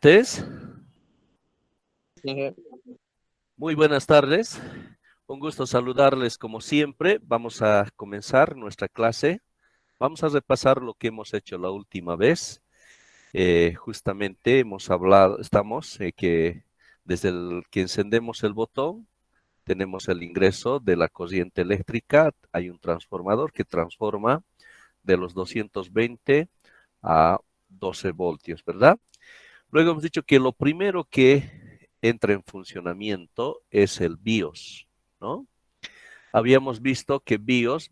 estudiantes, Ujú. muy buenas tardes. Un gusto saludarles como siempre. Vamos a comenzar nuestra clase. Vamos a repasar lo que hemos hecho la última vez. Justamente hemos hablado, que desde el que encendemos el botón, tenemos el ingreso de la corriente eléctrica. Hay un transformador que transforma de los 220 a 12 voltios, ¿verdad? Luego hemos dicho que lo primero que entra en funcionamiento es el BIOS, ¿no? Habíamos visto que BIOS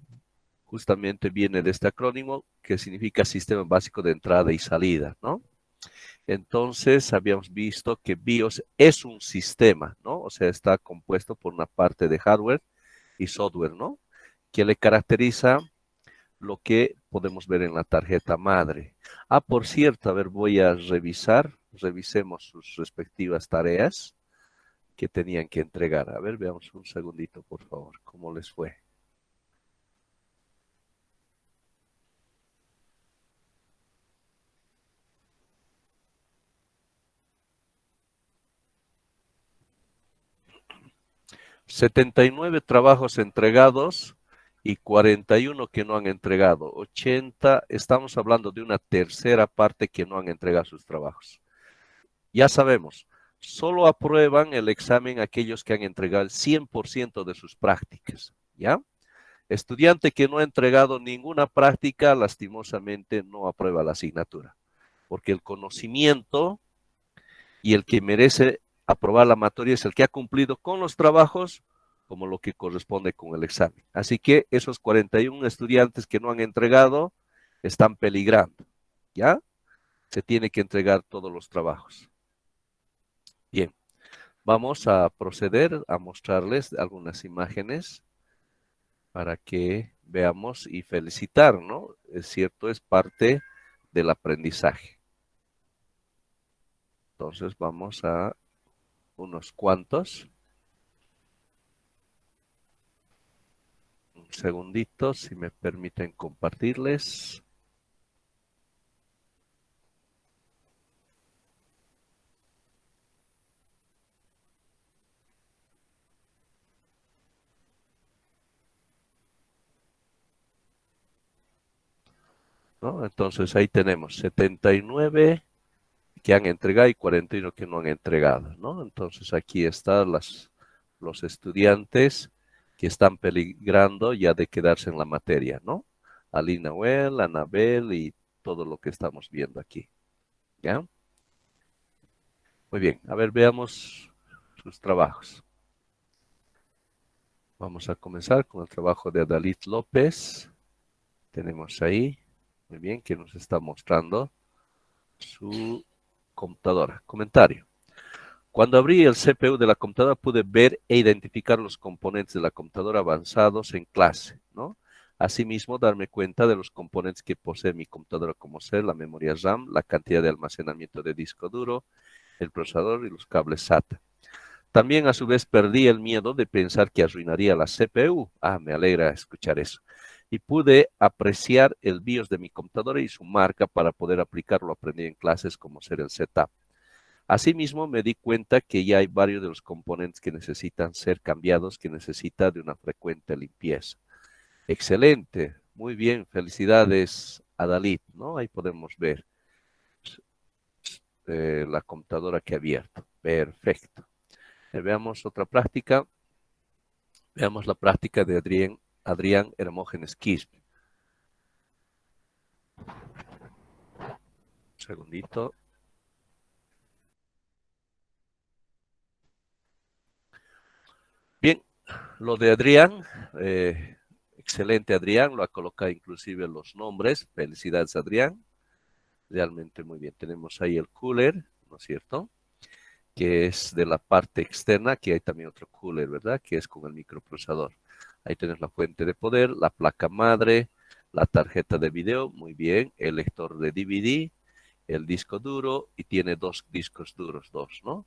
justamente viene de este acrónimo que significa Sistema Básico de Entrada y Salida, ¿no? Entonces habíamos visto que BIOS es un sistema, ¿no? O sea, está compuesto por una parte de hardware y software, ¿no? Que le caracteriza lo que podemos ver en la tarjeta madre. Ah, por cierto, a ver, voy a revisemos sus respectivas tareas que tenían que entregar. A ver, veamos un segundito, por favor, cómo les fue. $79 trabajos entregados y 41 que no han entregado. 80, estamos hablando de una tercera parte que no han entregado sus trabajos. Ya sabemos, solo aprueban el examen aquellos que han entregado el 100% de sus prácticas, ¿ya? Estudiante que no ha entregado ninguna práctica, lastimosamente no aprueba la asignatura, porque el conocimiento y el que merece aprobar la materia es el que ha cumplido con los trabajos como lo que corresponde con el examen. Así que esos 41 estudiantes que no han entregado están peligrando, ¿ya? Se tiene que entregar todos los trabajos. Bien, vamos a proceder a mostrarles algunas imágenes para que veamos y felicitar, ¿no? Es cierto, es parte del aprendizaje. Entonces vamos a unos cuantos. Un segundito, si me permiten compartirles. ¿No? Entonces ahí tenemos 79 que han entregado y 41 que no han entregado, ¿no? Entonces aquí están los estudiantes que están peligrando ya de quedarse en la materia, ¿no? Alina Well, Anabel y todo lo que estamos viendo aquí, ¿ya? Muy bien, a ver, veamos sus trabajos. Vamos a comenzar con el trabajo de Adalit López. Tenemos ahí, muy bien, que nos está mostrando su computadora. Comentario. Cuando abrí el CPU de la computadora pude ver e identificar los componentes de la computadora avanzados en clase, ¿no? Asimismo, darme cuenta de los componentes que posee mi computadora como ser la memoria RAM, la cantidad de almacenamiento de disco duro, el procesador y los cables SATA. También a su vez perdí el miedo de pensar que arruinaría la CPU. Ah, me alegra escuchar eso. Y pude apreciar el BIOS de mi computadora y su marca para poder aplicar lo aprendido en clases como ser el setup. Asimismo, me di cuenta que ya hay varios de los componentes que necesitan ser cambiados, que necesita de una frecuente limpieza. Excelente, muy bien, felicidades a Dalit, ¿no? Ahí podemos ver la computadora que ha abierto. Perfecto. Veamos otra práctica. Veamos la práctica de Adrián Hermógenes Quispe. Un segundito. Bien, lo de Adrián, excelente Adrián, lo ha colocado inclusive los nombres. Felicidades Adrián, realmente muy bien. Tenemos ahí el cooler, ¿no es cierto? Que es de la parte externa, aquí hay también otro cooler, ¿verdad? Que es con el microprocesador. Ahí tenemos la fuente de poder, la placa madre, la tarjeta de video, muy bien, el lector de DVD, el disco duro y tiene dos discos duros, ¿no?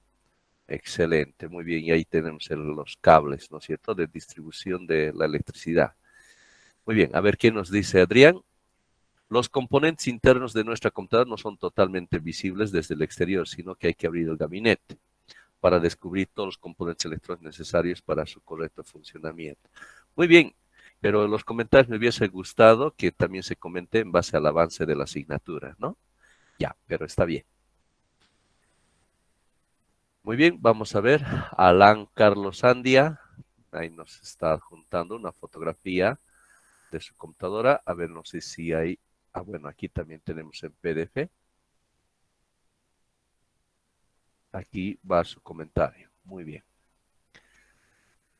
Excelente, muy bien. Y ahí tenemos los cables, ¿no es cierto?, de distribución de la electricidad. Muy bien, a ver qué nos dice Adrián. Los componentes internos de nuestra computadora no son totalmente visibles desde el exterior, sino que hay que abrir el gabinete para descubrir todos los componentes electrónicos necesarios para su correcto funcionamiento. Muy bien, pero en los comentarios me hubiese gustado que también se comente en base al avance de la asignatura, ¿no? Ya, pero está bien. Muy bien, vamos a ver. Alan Carlos Andia, ahí nos está adjuntando una fotografía de su computadora. A ver, no sé si hay... Ah, bueno, aquí también tenemos en PDF. Aquí va su comentario. Muy bien.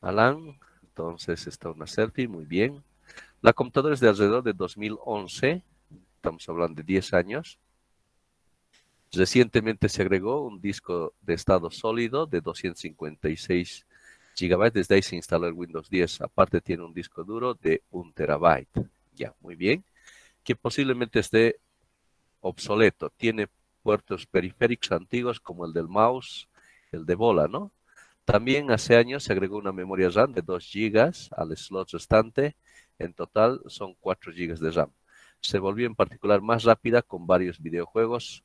Alan, entonces está una selfie, muy bien. La computadora es de alrededor de 2011, estamos hablando de 10 años. Recientemente se agregó un disco de estado sólido de 256 GB. Desde ahí se instaló el Windows 10. Aparte tiene un disco duro de 1 TB. Ya, muy bien. Que posiblemente esté obsoleto. Tiene puertos periféricos antiguos como el del mouse, el de bola, ¿no? También hace años se agregó una memoria RAM de 2 GB al slot restante. En total son 4 GB de RAM. Se volvió en particular más rápida con varios videojuegos,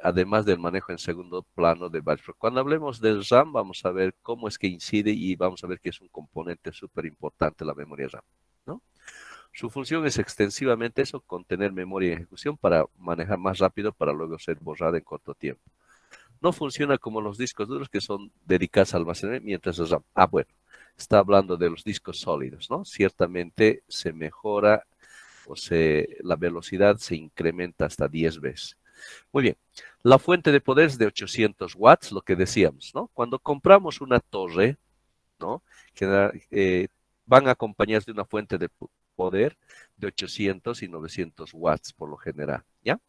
además del manejo en segundo plano de varios. Cuando hablemos del RAM, vamos a ver cómo es que incide y vamos a ver que es un componente súper importante la memoria RAM, ¿no? Su función es extensivamente eso, contener memoria en ejecución para manejar más rápido para luego ser borrada en corto tiempo. No funciona como los discos duros que son dedicados a almacenar mientras el RAM. Ah, bueno, está hablando de los discos sólidos, ¿no? Ciertamente se mejora la velocidad se incrementa hasta 10 veces. Muy bien, la fuente de poder es de 800 watts, lo que decíamos, ¿no? Cuando compramos una torre, ¿no? Que van acompañadas de una fuente de poder de 800 y 900 watts por lo general, ¿ya?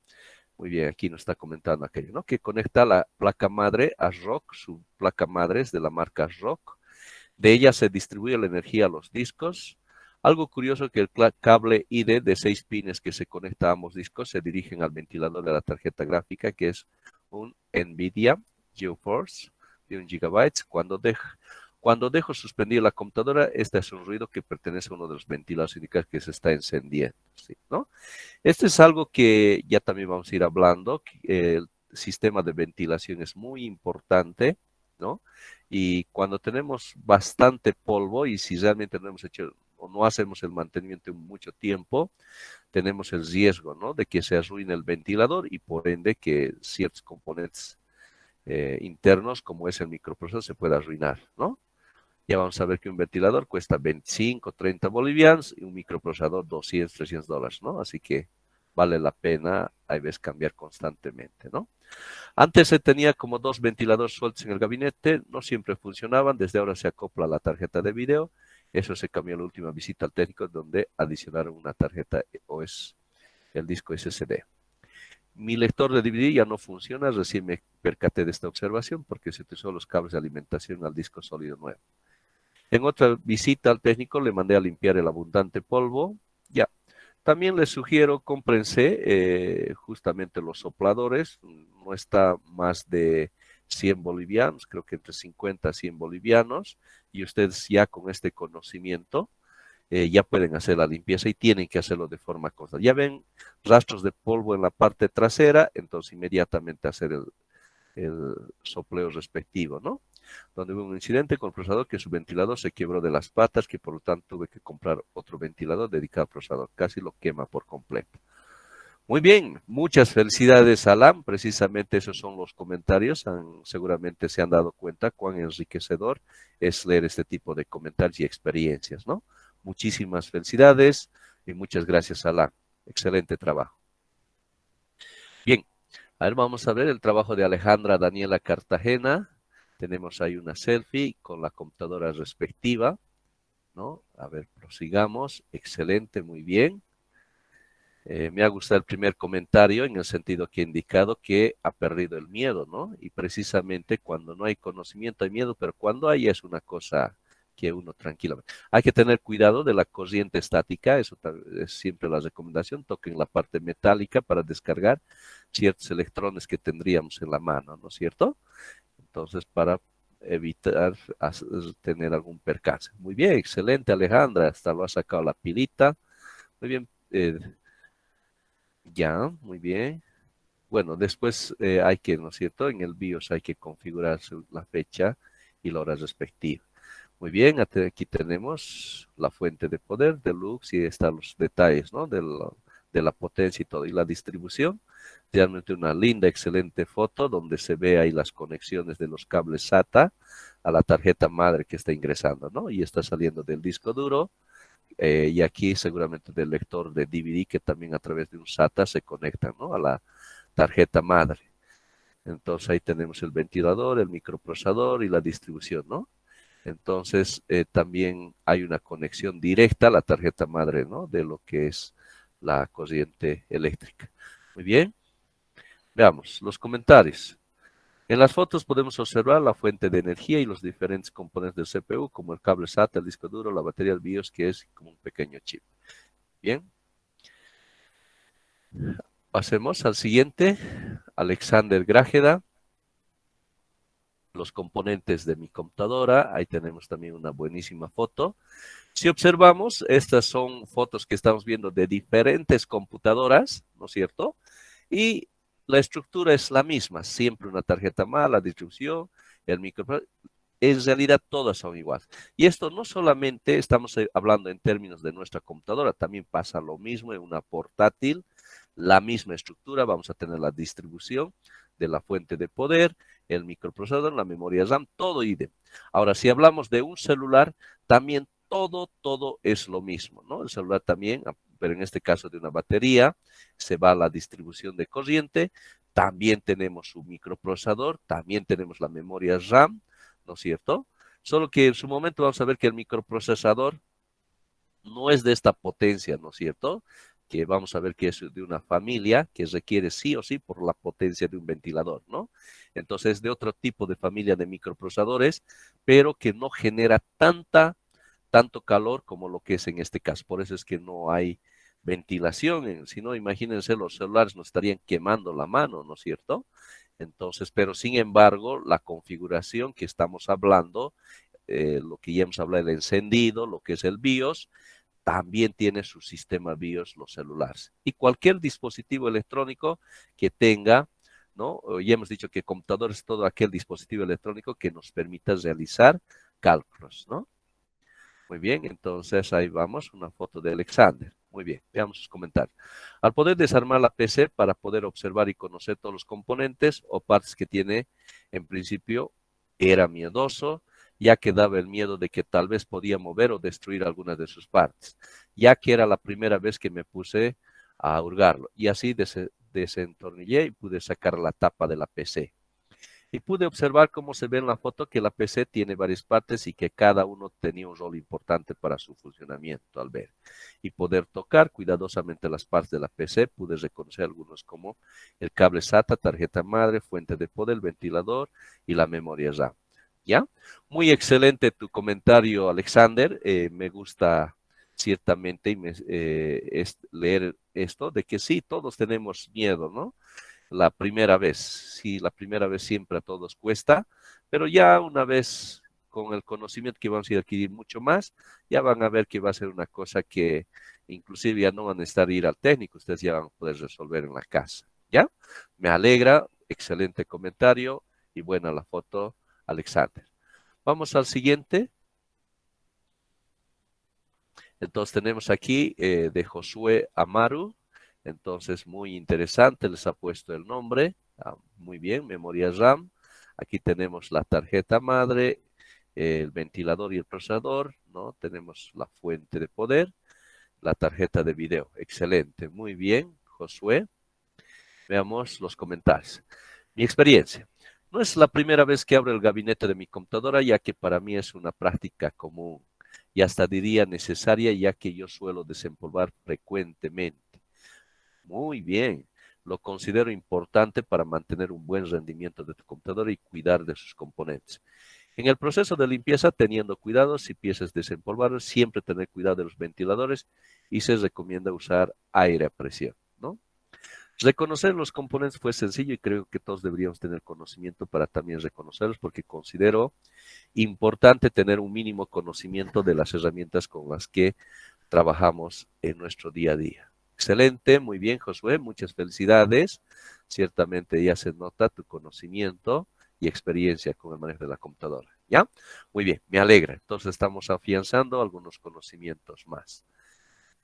Muy bien, aquí nos está comentando aquello, ¿no? Que conecta la placa madre a ROC, su placa madre es de la marca ROC. De ella se distribuye la energía a los discos. Algo curioso que el cable ID de 6 pines que se conecta a ambos discos se dirigen al ventilador de la tarjeta gráfica, que es un NVIDIA GeForce de 1 GB. Cuando dejo suspendida la computadora, este es un ruido que pertenece a uno de los ventiladores indicados que se está encendiendo, ¿sí? ¿No? Este es algo que ya también vamos a ir hablando. El sistema de ventilación es muy importante, ¿no? Y cuando tenemos bastante polvo y si realmente no hemos hecho o no hacemos el mantenimiento en mucho tiempo, tenemos el riesgo, ¿no? De que se arruine el ventilador y por ende que ciertos componentes internos, como es el microprocesador, se pueda arruinar, ¿no? Ya vamos a ver que un ventilador cuesta 25, 30 bolivianos y un microprocesador 200, 300 dólares, ¿no? Así que vale la pena, hay veces, cambiar constantemente, ¿no? Antes se tenía como 2 ventiladores sueltos en el gabinete, no siempre funcionaban, desde ahora se acopla la tarjeta de video, eso se cambió en la última visita al técnico donde adicionaron una tarjeta o es el disco SSD. Mi lector de DVD ya no funciona, recién me percaté de esta observación porque se utilizó los cables de alimentación al disco sólido nuevo. En otra visita al técnico le mandé a limpiar el abundante polvo. Ya. También les sugiero, cómprense justamente los sopladores. No está más de 100 bolivianos, creo que entre 50 a 100 bolivianos. Y ustedes ya con este conocimiento ya pueden hacer la limpieza y tienen que hacerlo de forma constante. Ya ven rastros de polvo en la parte trasera, entonces inmediatamente hacer el sopleo respectivo, ¿no? Donde hubo un incidente con el procesador que su ventilador se quebró de las patas, que por lo tanto tuve que comprar otro ventilador dedicado al procesador. Casi lo quema por completo. Muy bien, muchas felicidades, Alan. Precisamente esos son los comentarios. Seguramente se han dado cuenta cuán enriquecedor es leer este tipo de comentarios y experiencias, ¿no? Muchísimas felicidades y muchas gracias, Alan. Excelente trabajo. Bien, a ver, vamos a ver el trabajo de Alejandra Daniela Cartagena. Tenemos ahí una selfie con la computadora respectiva, ¿no? A ver, prosigamos. Excelente, muy bien. Me ha gustado el primer comentario en el sentido que ha indicado que ha perdido el miedo, ¿no? Y precisamente cuando no hay conocimiento hay miedo, pero cuando hay es una cosa que uno tranquilamente. Hay que tener cuidado de la corriente estática, eso es siempre la recomendación, toquen la parte metálica para descargar ciertos electrones que tendríamos en la mano, ¿no es cierto? Entonces, para evitar tener algún percance. Muy bien, excelente Alejandra, hasta lo ha sacado la pilita. Muy bien, Ya, muy bien. Bueno, después hay que, ¿no es cierto? En el BIOS hay que configurar la fecha y la hora respectiva. Muy bien, aquí tenemos la fuente de poder, Deluxe, y están los detalles, ¿no? De la potencia y todo, y la distribución. Realmente una linda, excelente foto donde se ve ahí las conexiones de los cables SATA a la tarjeta madre que está ingresando, ¿no? Y está saliendo del disco duro, y aquí seguramente del lector de DVD que también a través de un SATA se conecta, ¿no? A la tarjeta madre. Entonces ahí tenemos el ventilador, el microprocesador y la distribución, ¿no? Entonces también hay una conexión directa a la tarjeta madre, ¿no? De lo que es la corriente eléctrica. Muy bien, veamos los comentarios. En las fotos podemos observar la fuente de energía y los diferentes componentes del CPU, como el cable SATA, el disco duro, la batería del BIOS, que es como un pequeño chip. Bien, pasemos al siguiente. Alexander Grajeda, los componentes de mi computadora. Ahí tenemos también una buenísima foto. Si observamos, estas son fotos que estamos viendo de diferentes computadoras, ¿no es cierto? Y la estructura es la misma, siempre una tarjeta mala, distribución, el micro. En realidad todas son iguales. Y esto no solamente estamos hablando en términos de nuestra computadora, también pasa lo mismo en una portátil, la misma estructura, vamos a tener la distribución de la fuente de poder, el microprocesador, la memoria RAM, todo idem. Ahora, si hablamos de un celular, también todo es lo mismo, ¿no? El celular también, pero en este caso de una batería, se va a la distribución de corriente, también tenemos su microprocesador, también tenemos la memoria RAM, ¿no es cierto? Solo que en su momento vamos a ver que el microprocesador no es de esta potencia, ¿no es cierto? Que vamos a ver que es de una familia que requiere sí o sí por la potencia de un ventilador, ¿no? Entonces, de otro tipo de familia de microprocesadores, pero que no genera tanto calor como lo que es en este caso. Por eso es que no hay ventilación, si no, imagínense, los celulares nos estarían quemando la mano, ¿no es cierto? Entonces, pero sin embargo, la configuración que estamos hablando, lo que ya hemos hablado, el encendido, lo que es el BIOS, también tiene su sistema BIOS los celulares. Y cualquier dispositivo electrónico que tenga, ¿no? Ya hemos dicho que computador es todo aquel dispositivo electrónico que nos permita realizar cálculos, ¿no? Muy bien, entonces ahí vamos, una foto de Alexander. Muy bien, veamos sus comentarios. Al poder desarmar la PC para poder observar y conocer todos los componentes o partes que tiene, en principio era miedoso, ya que daba el miedo de que tal vez podía mover o destruir algunas de sus partes, ya que era la primera vez que me puse a hurgarlo. Y así desentornillé y pude sacar la tapa de la PC. Y pude observar cómo se ve en la foto que la PC tiene varias partes y que cada uno tenía un rol importante para su funcionamiento al ver. Y poder tocar cuidadosamente las partes de la PC, pude reconocer algunos como el cable SATA, tarjeta madre, fuente de poder, ventilador y la memoria RAM. ¿Ya? Muy excelente tu comentario, Alexander. Me gusta ciertamente leer esto, de que sí, todos tenemos miedo, ¿no? La primera vez. Sí, la primera vez siempre a todos cuesta, pero ya una vez con el conocimiento que vamos a ir a adquirir mucho más, ya van a ver que va a ser una cosa que inclusive ya no van a necesitar ir al técnico, ustedes ya van a poder resolver en la casa. ¿Ya? Me alegra, excelente comentario y buena la foto, Alexander. Vamos al siguiente. Entonces tenemos aquí de Josué Amaru. Entonces muy interesante, les ha puesto el nombre. Muy bien, memoria RAM. Aquí tenemos la tarjeta madre, el ventilador y el procesador, ¿no? Tenemos la fuente de poder, la tarjeta de video. Excelente, muy bien, Josué. Veamos los comentarios. Mi experiencia. No es la primera vez que abro el gabinete de mi computadora, ya que para mí es una práctica común y hasta diría necesaria, ya que yo suelo desempolvar frecuentemente. Muy bien. Lo considero importante para mantener un buen rendimiento de tu computadora y cuidar de sus componentes. En el proceso de limpieza, teniendo cuidado, si piezas desempolvar, siempre tener cuidado de los ventiladores y se recomienda usar aire a presión, ¿no? Reconocer los componentes fue sencillo y creo que todos deberíamos tener conocimiento para también reconocerlos porque considero importante tener un mínimo conocimiento de las herramientas con las que trabajamos en nuestro día a día. Excelente, muy bien, Josué, muchas felicidades. Ciertamente ya se nota tu conocimiento y experiencia con el manejo de la computadora, ¿ya? Muy bien, me alegra. Entonces estamos afianzando algunos conocimientos más.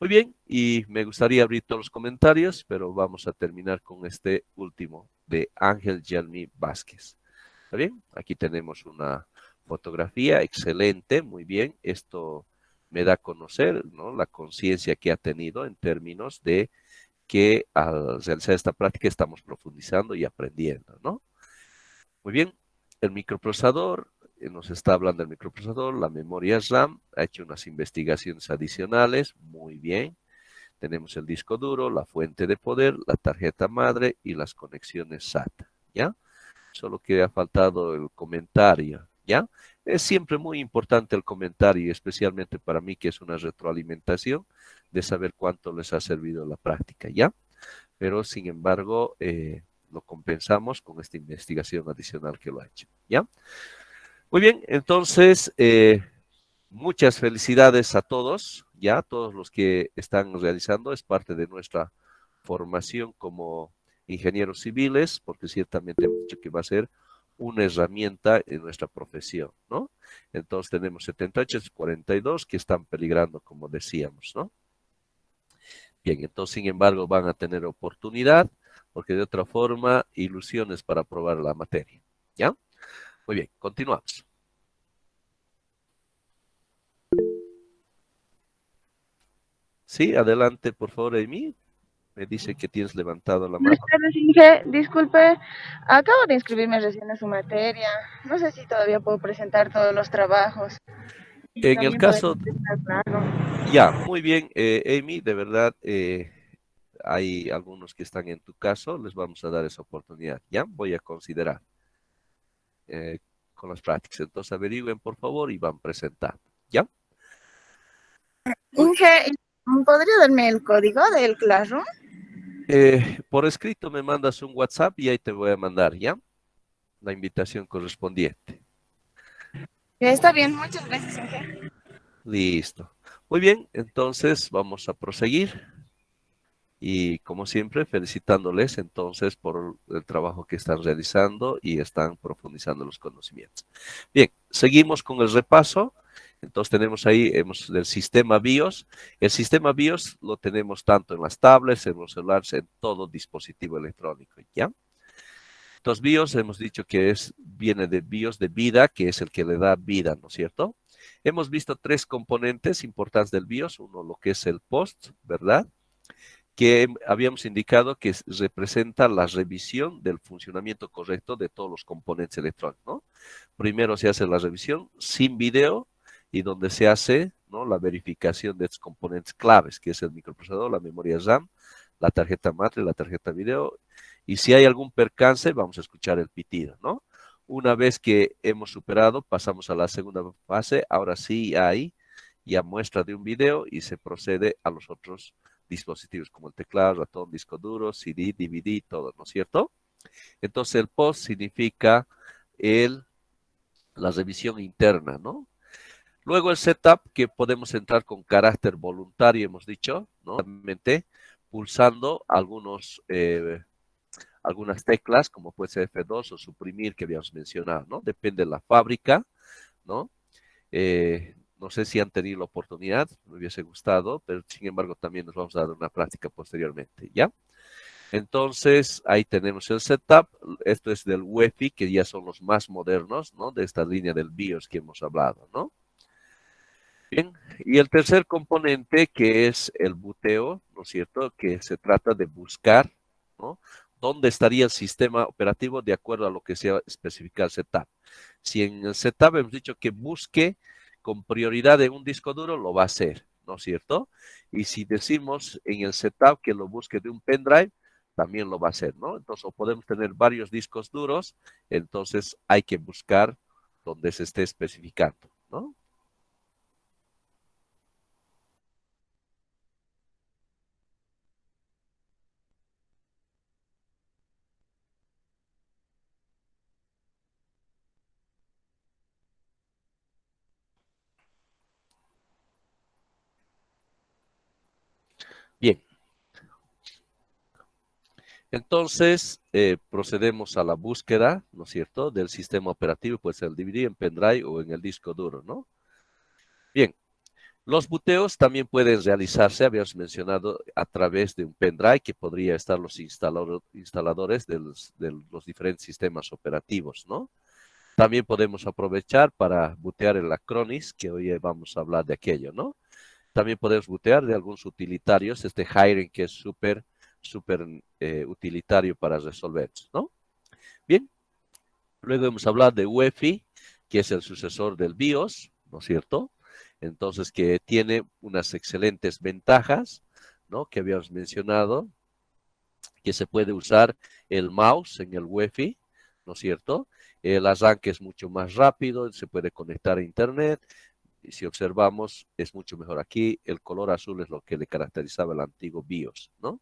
Muy bien, y me gustaría abrir todos los comentarios, pero vamos a terminar con este último de Ángel Yalmi Vázquez. ¿Está bien? Aquí tenemos una fotografía excelente, muy bien. Esto me da a conocer, ¿no?, la conciencia que ha tenido en términos de que al realizar esta práctica estamos profundizando y aprendiendo, ¿no? Muy bien, el microprocesador, nos está hablando del microprocesador, la memoria RAM, ha hecho unas investigaciones adicionales, muy bien. Tenemos el disco duro, la fuente de poder, la tarjeta madre y las conexiones SATA, ¿ya? Solo que ha faltado el comentario, ¿ya? Es siempre muy importante el comentario, especialmente para mí que es una retroalimentación de saber cuánto les ha servido la práctica, ¿ya? Pero sin embargo, lo compensamos con esta investigación adicional que lo ha hecho, ¿ya? Muy bien, entonces, muchas felicidades a todos, ya, todos los que están realizando, es parte de nuestra formación como ingenieros civiles, porque ciertamente hemos dicho que va a ser una herramienta en nuestra profesión, ¿no? Entonces tenemos 78, 42 que están peligrando, como decíamos, ¿no? Bien, entonces, sin embargo, van a tener oportunidad, porque de otra forma, ilusiones para aprobar la materia, ¿ya? Muy bien, continuamos. Sí, adelante, por favor, Amy. Me dice que tienes levantado la Buenas mano. tardes, Inge. Disculpe, acabo de inscribirme recién en su materia. No sé si todavía puedo presentar todos los trabajos. Y En el también podría caso, presentar algo. ya, muy bien, Amy, de verdad, hay algunos que están en tu caso, les vamos a dar esa oportunidad, ¿ya? Voy a considerar eh, con las prácticas. Entonces, averigüen, por favor, y van presentando, ¿ya? Muy- Inge, ¿podría darme el código del Classroom? por escrito me mandas un WhatsApp y ahí te voy a mandar, ¿ya? La invitación correspondiente. Está bien, muchas gracias, Inge. Listo. Muy bien, entonces vamos a proseguir. Y como siempre, felicitándoles entonces por el trabajo que están realizando y están profundizando los conocimientos. Bien, seguimos con el repaso. Entonces tenemos ahí el sistema BIOS. El sistema BIOS lo tenemos tanto en las tablets, en los celulares, en todo dispositivo electrónico, ¿ya? Entonces BIOS hemos dicho que viene de BIOS de vida, que es el que le da vida, ¿no es cierto? Hemos visto tres componentes importantes del BIOS. Uno, lo que es el POST, ¿verdad?, que habíamos indicado que representa la revisión del funcionamiento correcto de todos los componentes electrónicos, ¿no? Primero se hace la revisión sin video y donde se hace, ¿no?, la verificación de estos componentes claves, que es el microprocesador, la memoria RAM, la tarjeta madre, la tarjeta video, y si hay algún percance, vamos a escuchar el pitido, ¿no? Una vez que hemos superado, pasamos a la segunda fase, ahora sí hay ya muestra de un video y se procede a los otros dispositivos como el teclado, ratón, disco duro, CD, DVD, todo, ¿no es cierto? Entonces el post significa la revisión interna, ¿no? Luego el setup, que podemos entrar con carácter voluntario, hemos dicho, ¿no? Realmente pulsando algunas teclas, como puede ser F2 o suprimir, que habíamos mencionado, ¿no? Depende de la fábrica, ¿no? No sé si han tenido la oportunidad, me hubiese gustado, pero sin embargo también nos vamos a dar una práctica posteriormente, ¿ya? Entonces, ahí tenemos el setup. Esto es del UEFI, que ya son los más modernos, ¿no?, de esta línea del BIOS que hemos hablado, ¿no? Bien, y el tercer componente, que es el buteo, ¿no es cierto?, que se trata de buscar, ¿no?, dónde estaría el sistema operativo de acuerdo a lo que sea especificado el setup. Si en el setup hemos dicho que busque con prioridad en un disco duro, lo va a hacer, ¿no es cierto? Y si decimos en el setup que lo busque de un pendrive, también lo va a hacer, ¿no? Entonces, o podemos tener varios discos duros, entonces hay que buscar donde se esté especificando, ¿no? Bien. Entonces, procedemos a la búsqueda, ¿no es cierto?, del sistema operativo, puede ser el DVD en pendrive o en el disco duro, ¿no? Bien, los buteos también pueden realizarse, habíamos mencionado, a través de un pendrive que podría estar los instaladores de los diferentes sistemas operativos, ¿no? También podemos aprovechar para bootear el Acronis, que hoy vamos a hablar de aquello, ¿no? También podemos bootear de algunos utilitarios, este Hiring que es súper utilitario para resolver, ¿no? Bien, luego hemos hablado de UEFI, que es el sucesor del BIOS, ¿no es cierto? Entonces, que tiene unas excelentes ventajas, ¿no? Que habíamos mencionado, que se puede usar el mouse en el UEFI, ¿no es cierto? El arranque es mucho más rápido, se puede conectar a internet, y si observamos, es mucho mejor. Aquí el color azul es lo que le caracterizaba el antiguo BIOS, ¿no?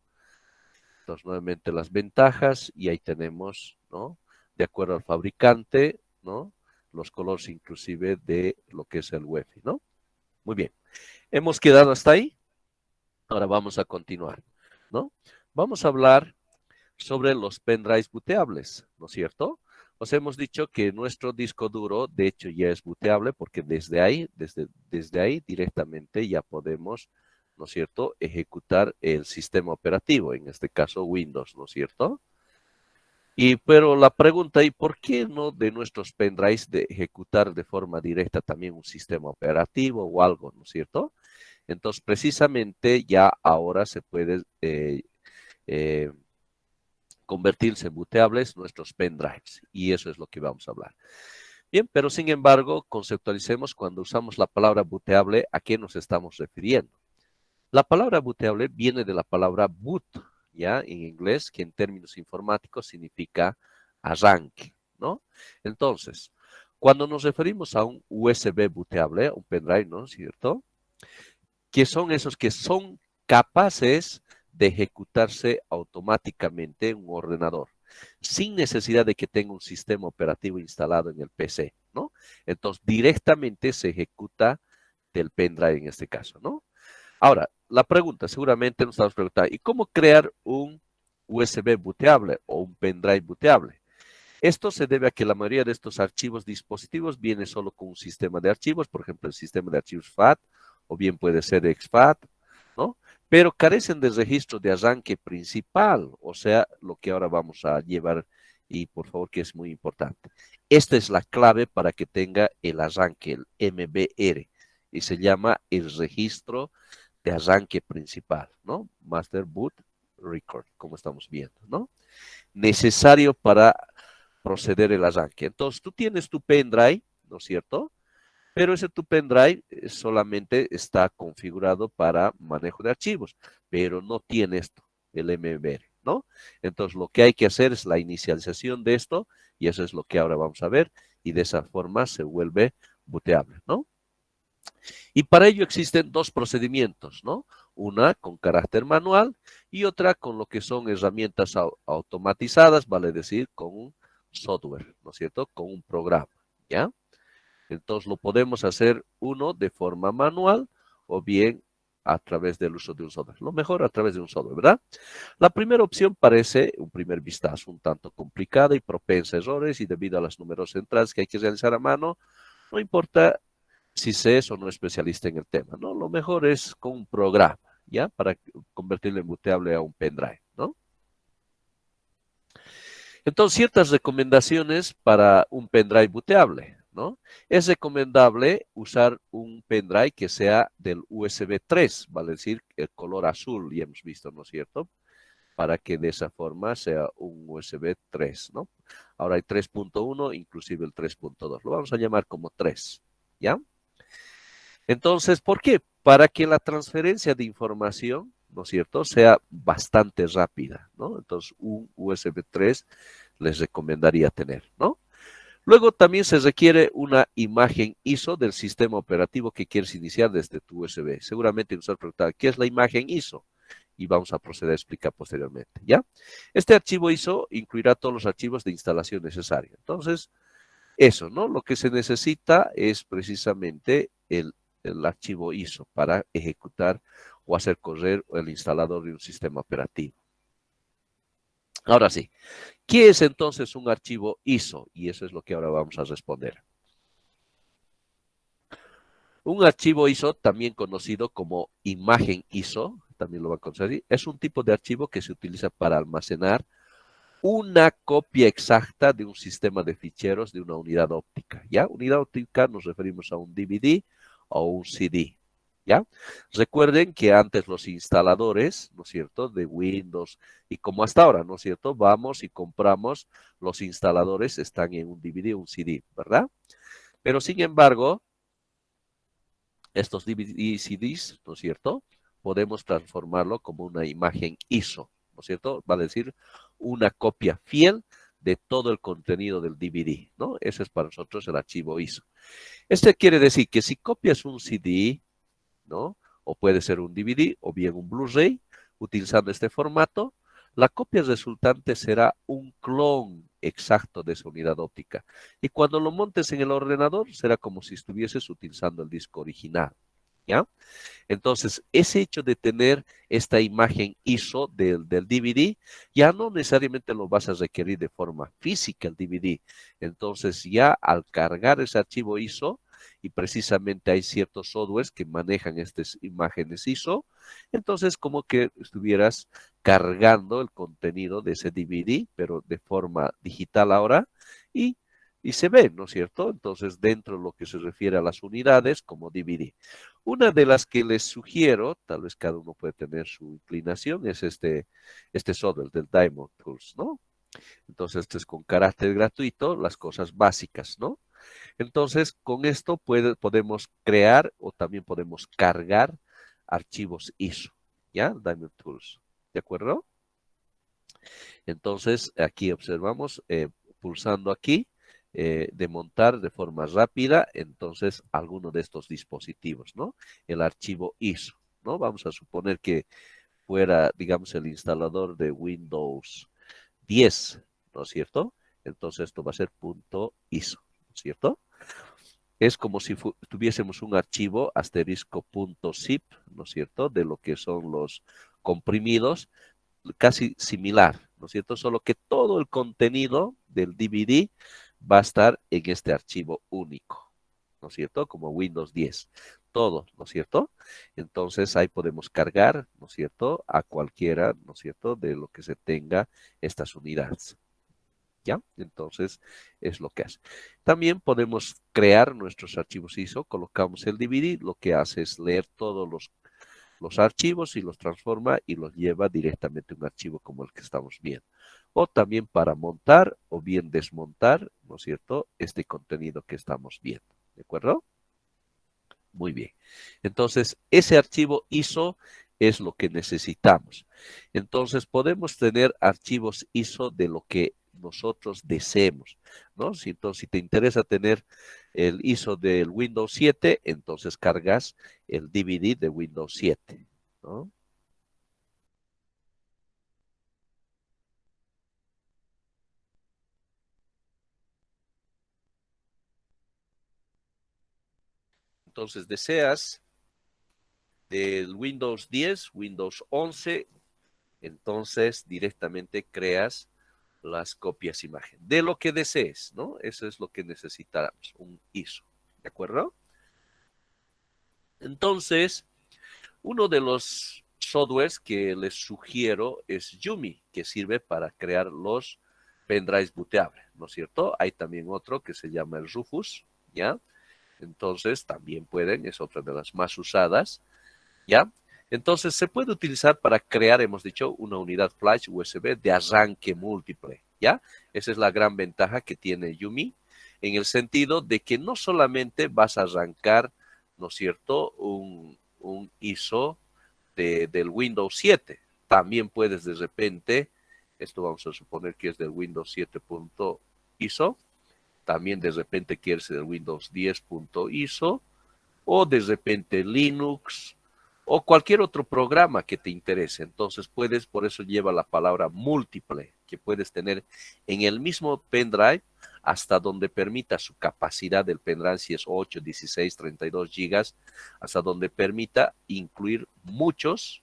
Entonces, nuevamente las ventajas, y ahí tenemos, ¿no? De acuerdo al fabricante, ¿no? Los colores inclusive de lo que es el UEFI, ¿no? Muy bien. Hemos quedado hasta ahí. Ahora vamos a continuar, ¿no? Vamos a hablar sobre los pendrives booteables, ¿no es cierto? Os hemos dicho que nuestro disco duro, de hecho, ya es booteable porque desde ahí directamente ya podemos, ¿no es cierto?, ejecutar el sistema operativo, en este caso Windows, ¿no es cierto? Pero la pregunta, ¿y por qué no de nuestros pendrives de ejecutar de forma directa también un sistema operativo o algo, ¿no es cierto? Entonces, precisamente ya ahora se puede eh, convertirse en booteables nuestros pendrives, y eso es lo que vamos a hablar. Bien, pero sin embargo, conceptualicemos cuando usamos la palabra booteable, ¿a qué nos estamos refiriendo? La palabra booteable viene de la palabra boot, ¿ya? En inglés, que en términos informáticos significa arranque, ¿no? Entonces, cuando nos referimos a un USB booteable, un pendrive, ¿no es cierto?, que son esos que son capaces de ejecutarse automáticamente en un ordenador, sin necesidad de que tenga un sistema operativo instalado en el PC, ¿no? Entonces, directamente se ejecuta del pendrive en este caso, ¿no? Ahora, la pregunta, seguramente nos estamos preguntando, ¿y cómo crear un USB booteable o un pendrive booteable? Esto se debe a que la mayoría de estos archivos dispositivos viene solo con un sistema de archivos, por ejemplo, el sistema de archivos FAT, o bien puede ser exFAT, ¿no? Pero carecen de registro de arranque principal, o sea, lo que ahora vamos a llevar, y por favor que es muy importante. Esta es la clave para que tenga el arranque, el MBR, y se llama el registro de arranque principal, ¿no? Master Boot Record, como estamos viendo, ¿no? Necesario para proceder el arranque. Entonces, tú tienes tu pendrive, ¿no es cierto? Pero ese tu pendrive solamente está configurado para manejo de archivos, pero no tiene esto, el MBR, ¿no? Entonces, lo que hay que hacer es la inicialización de esto, y eso es lo que ahora vamos a ver, y de esa forma se vuelve booteable, ¿no? Y para ello existen dos procedimientos, ¿no? Una con carácter manual y otra con lo que son herramientas automatizadas, vale decir, con un software, ¿no es cierto? Con un programa, ¿ya? Entonces lo podemos hacer uno de forma manual o bien a través del uso de un software. Lo mejor a través de un software, ¿verdad? La primera opción parece, un primer vistazo, un tanto complicada y propensa a errores, y debido a las numerosas entradas que hay que realizar a mano, no importa si se es o no especialista en el tema, ¿no? Lo mejor es con un programa, ¿ya? Para convertirlo en booteable a un pendrive, ¿no? Entonces, ciertas recomendaciones para un pendrive booteable, ¿no? Es recomendable usar un pendrive que sea del USB 3, vale decir, el color azul, ya hemos visto, ¿no es cierto? Para que de esa forma sea un USB 3, ¿no? Ahora hay 3.1, inclusive el 3.2. Lo vamos a llamar como 3, ¿ya? Entonces, ¿por qué? Para que la transferencia de información, ¿no es cierto?, sea bastante rápida, ¿no? Entonces, un USB 3 les recomendaría tener, ¿no? Luego también se requiere una imagen ISO del sistema operativo que quieres iniciar desde tu USB. Seguramente nos han preguntado, ¿qué es la imagen ISO? Y vamos a proceder a explicar posteriormente, ¿ya? Este archivo ISO incluirá todos los archivos de instalación necesarios. Entonces, eso, ¿no? Lo que se necesita es precisamente el archivo ISO para ejecutar o hacer correr el instalador de un sistema operativo. Ahora sí, ¿qué es entonces un archivo ISO? Y eso es lo que ahora vamos a responder. Un archivo ISO, también conocido como imagen ISO, también lo va a conseguir, es un tipo de archivo que se utiliza para almacenar una copia exacta de un sistema de ficheros de una unidad óptica, ¿ya? Unidad óptica nos referimos a un DVD o un CD, ¿ya? Recuerden que antes los instaladores, ¿no es cierto?, de Windows, y como hasta ahora, ¿no es cierto?, vamos y compramos los instaladores, están en un DVD o un CD, ¿verdad? Pero sin embargo, estos DVD y CDs, ¿no es cierto?, podemos transformarlo como una imagen ISO, ¿no es cierto? Va a decir una copia fiel de todo el contenido del DVD, ¿no? Ese es para nosotros el archivo ISO. Este quiere decir que si copias un CD, ¿no? O puede ser un DVD o bien un Blu-ray, utilizando este formato, la copia resultante será un clon exacto de esa unidad óptica. Y cuando lo montes en el ordenador, será como si estuvieses utilizando el disco original, ¿ya? Entonces, ese hecho de tener esta imagen ISO del DVD, ya no necesariamente lo vas a requerir de forma física el DVD. Entonces, ya al cargar ese archivo ISO, y precisamente hay ciertos softwares que manejan estas imágenes ISO, entonces como que estuvieras cargando el contenido de ese DVD, pero de forma digital ahora, y, y se ve, ¿no es cierto? Entonces, dentro de lo que se refiere a las unidades como DVD. Una de las que les sugiero, tal vez cada uno puede tener su inclinación, es este software del Diamond Tools, ¿no? Entonces, este es con carácter gratuito, las cosas básicas, ¿no? Entonces, con esto podemos crear o también podemos cargar archivos ISO, ¿ya? Diamond Tools, ¿de acuerdo? Entonces, aquí observamos, pulsando aquí, de montar de forma rápida, entonces, alguno de estos dispositivos, ¿no? El archivo ISO, ¿no? Vamos a suponer que fuera, digamos, el instalador de Windows 10, ¿no es cierto? Entonces, esto va a ser punto ISO, ¿no es cierto? Es como si tuviésemos un archivo asterisco punto zip, ¿no es cierto? De lo que son los comprimidos, casi similar, ¿no es cierto? Solo que todo el contenido del DVD va a estar en este archivo único, ¿no es cierto? Como Windows 10, todo, ¿no es cierto? Entonces ahí podemos cargar, ¿no es cierto? A cualquiera, ¿no es cierto? De lo que se tenga estas unidades. ¿Ya? Entonces, es lo que hace. También podemos crear nuestros archivos ISO, colocamos el DVD, lo que hace es leer todos los archivos y los transforma y los lleva directamente a un archivo como el que estamos viendo. O también para montar o bien desmontar, ¿no es cierto?, este contenido que estamos viendo. ¿De acuerdo? Muy bien. Entonces, ese archivo ISO es lo que necesitamos. Entonces, podemos tener archivos ISO de lo que nosotros deseemos, ¿no? Entonces, si te interesa tener el ISO del Windows 7, entonces cargas el DVD de Windows 7, ¿no? Entonces, deseas del Windows 10, Windows 11, entonces directamente creas las copias imagen de lo que desees, ¿no? Eso es lo que necesitamos, un ISO, ¿de acuerdo? Entonces, uno de los softwares que les sugiero es Yumi, que sirve para crear los pendrives booteables, ¿no es cierto? Hay también otro que se llama el Rufus, ¿ya? Entonces, también pueden, es otra de las más usadas, ¿ya? Entonces, se puede utilizar para crear, hemos dicho, una unidad flash USB de arranque múltiple, ¿ya? Esa es la gran ventaja que tiene Yumi, en el sentido de que no solamente vas a arrancar, ¿no es cierto?, un ISO del Windows 7, también puedes de repente, esto vamos a suponer que es del Windows 7.ISO, también de repente quieres del Windows 10.ISO, o de repente Linux, o cualquier otro programa que te interese. Entonces puedes, por eso lleva la palabra múltiple, que puedes tener en el mismo pendrive hasta donde permita su capacidad del pendrive, si es 8, 16, 32 gigas, hasta donde permita incluir muchos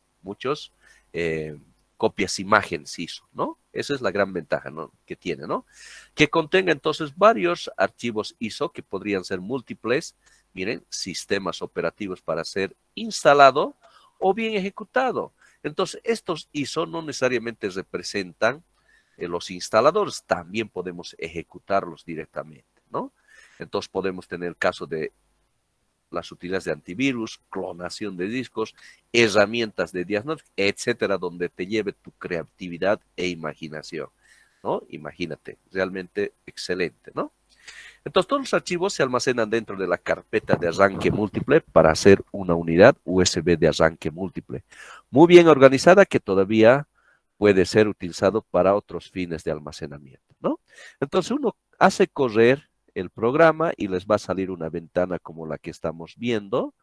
copias imágenes ISO, ¿no? Esa es la gran ventaja, ¿no?, que tiene, ¿no? Que contenga entonces varios archivos ISO que podrían ser múltiples, miren, sistemas operativos para ser instalado o bien ejecutado. Entonces, estos ISO no necesariamente representan los instaladores, también podemos ejecutarlos directamente, ¿no? Entonces podemos tener el caso de las utilidades de antivirus, clonación de discos, herramientas de diagnóstico, etcétera, donde te lleve tu creatividad e imaginación, ¿no? Imagínate, realmente excelente, ¿no? Entonces, todos los archivos se almacenan dentro de la carpeta de arranque múltiple para hacer una unidad USB de arranque múltiple, muy bien organizada, que todavía puede ser utilizado para otros fines de almacenamiento, ¿no? Entonces, uno hace correr el programa y les va a salir una ventana como la que estamos viendo.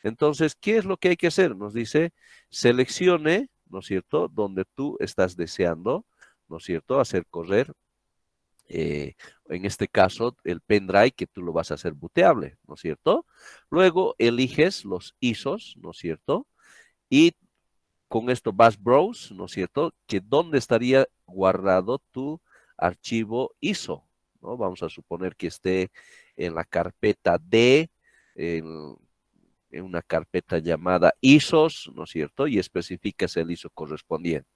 Entonces, ¿qué es lo que hay que hacer? Nos dice, seleccione, ¿no es cierto?, donde tú estás deseando, ¿no es cierto?, hacer correr, eh, en este caso, el pendrive, que tú lo vas a hacer booteable, ¿no es cierto? Luego eliges los ISOs, ¿no es cierto? Y con esto vas browse, ¿no es cierto?, que dónde estaría guardado tu archivo ISO, ¿no? Vamos a suponer que esté en la carpeta D, en, en una carpeta llamada ISOs, ¿no es cierto? Y especificas el ISO correspondiente.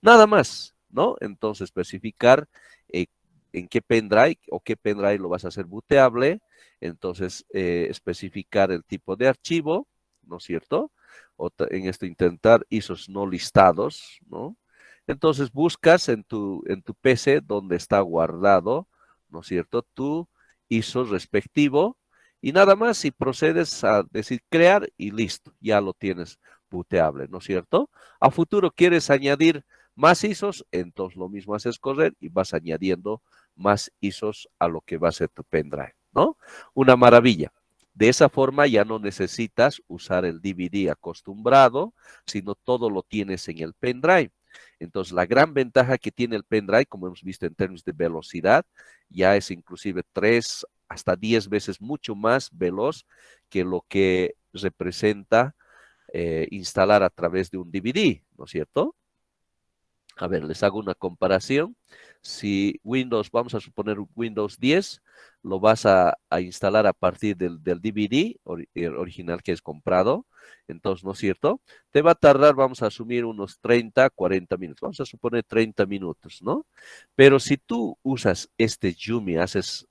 Nada más, ¿no? Entonces especificar eh, en qué pendrive o qué pendrive lo vas a hacer booteable. Entonces especificar el tipo de archivo, ¿no es cierto? O en esto intentar ISOs no listados, ¿no? Entonces buscas en tu PC donde está guardado, ¿no es cierto?, tu ISO respectivo, y nada más, y procedes a decir crear y listo, ya lo tienes booteable, ¿no es cierto? A futuro quieres añadir más ISOs, entonces lo mismo haces correr y vas añadiendo más ISOs a lo que va a ser tu pendrive, ¿no? Una maravilla. De esa forma ya no necesitas usar el DVD acostumbrado, sino todo lo tienes en el pendrive. Entonces, la gran ventaja que tiene el pendrive, como hemos visto en términos de velocidad, ya es inclusive 3 hasta 10 veces mucho más veloz que lo que representa instalar a través de un DVD, ¿no es cierto? A ver, les hago una comparación. Si Windows, vamos a suponer Windows 10, lo vas a instalar a partir del DVD original que es comprado, entonces, ¿no es cierto? Te va a tardar, vamos a asumir, unos 30, 40 minutos. Vamos a suponer 30 minutos, ¿no? Pero si tú usas este Yumi, haces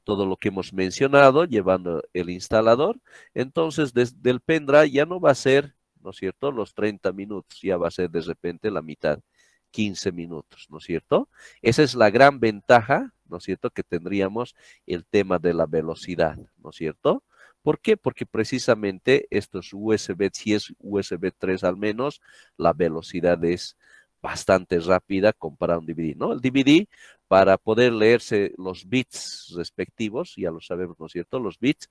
todo lo que hemos mencionado, llevando el instalador, entonces desde el pendrive ya no va a ser, ¿no es cierto?, los 30 minutos, ya va a ser de repente la mitad, 15 minutos, ¿no es cierto? Esa es la gran ventaja, ¿no es cierto?, que tendríamos el tema de la velocidad, ¿no es cierto? ¿Por qué? Porque precisamente estos USB, si es USB 3 al menos, la velocidad es bastante rápida comparado a un DVD, ¿no? El DVD, para poder leerse los bits respectivos, ya lo sabemos, ¿no es cierto? Los bits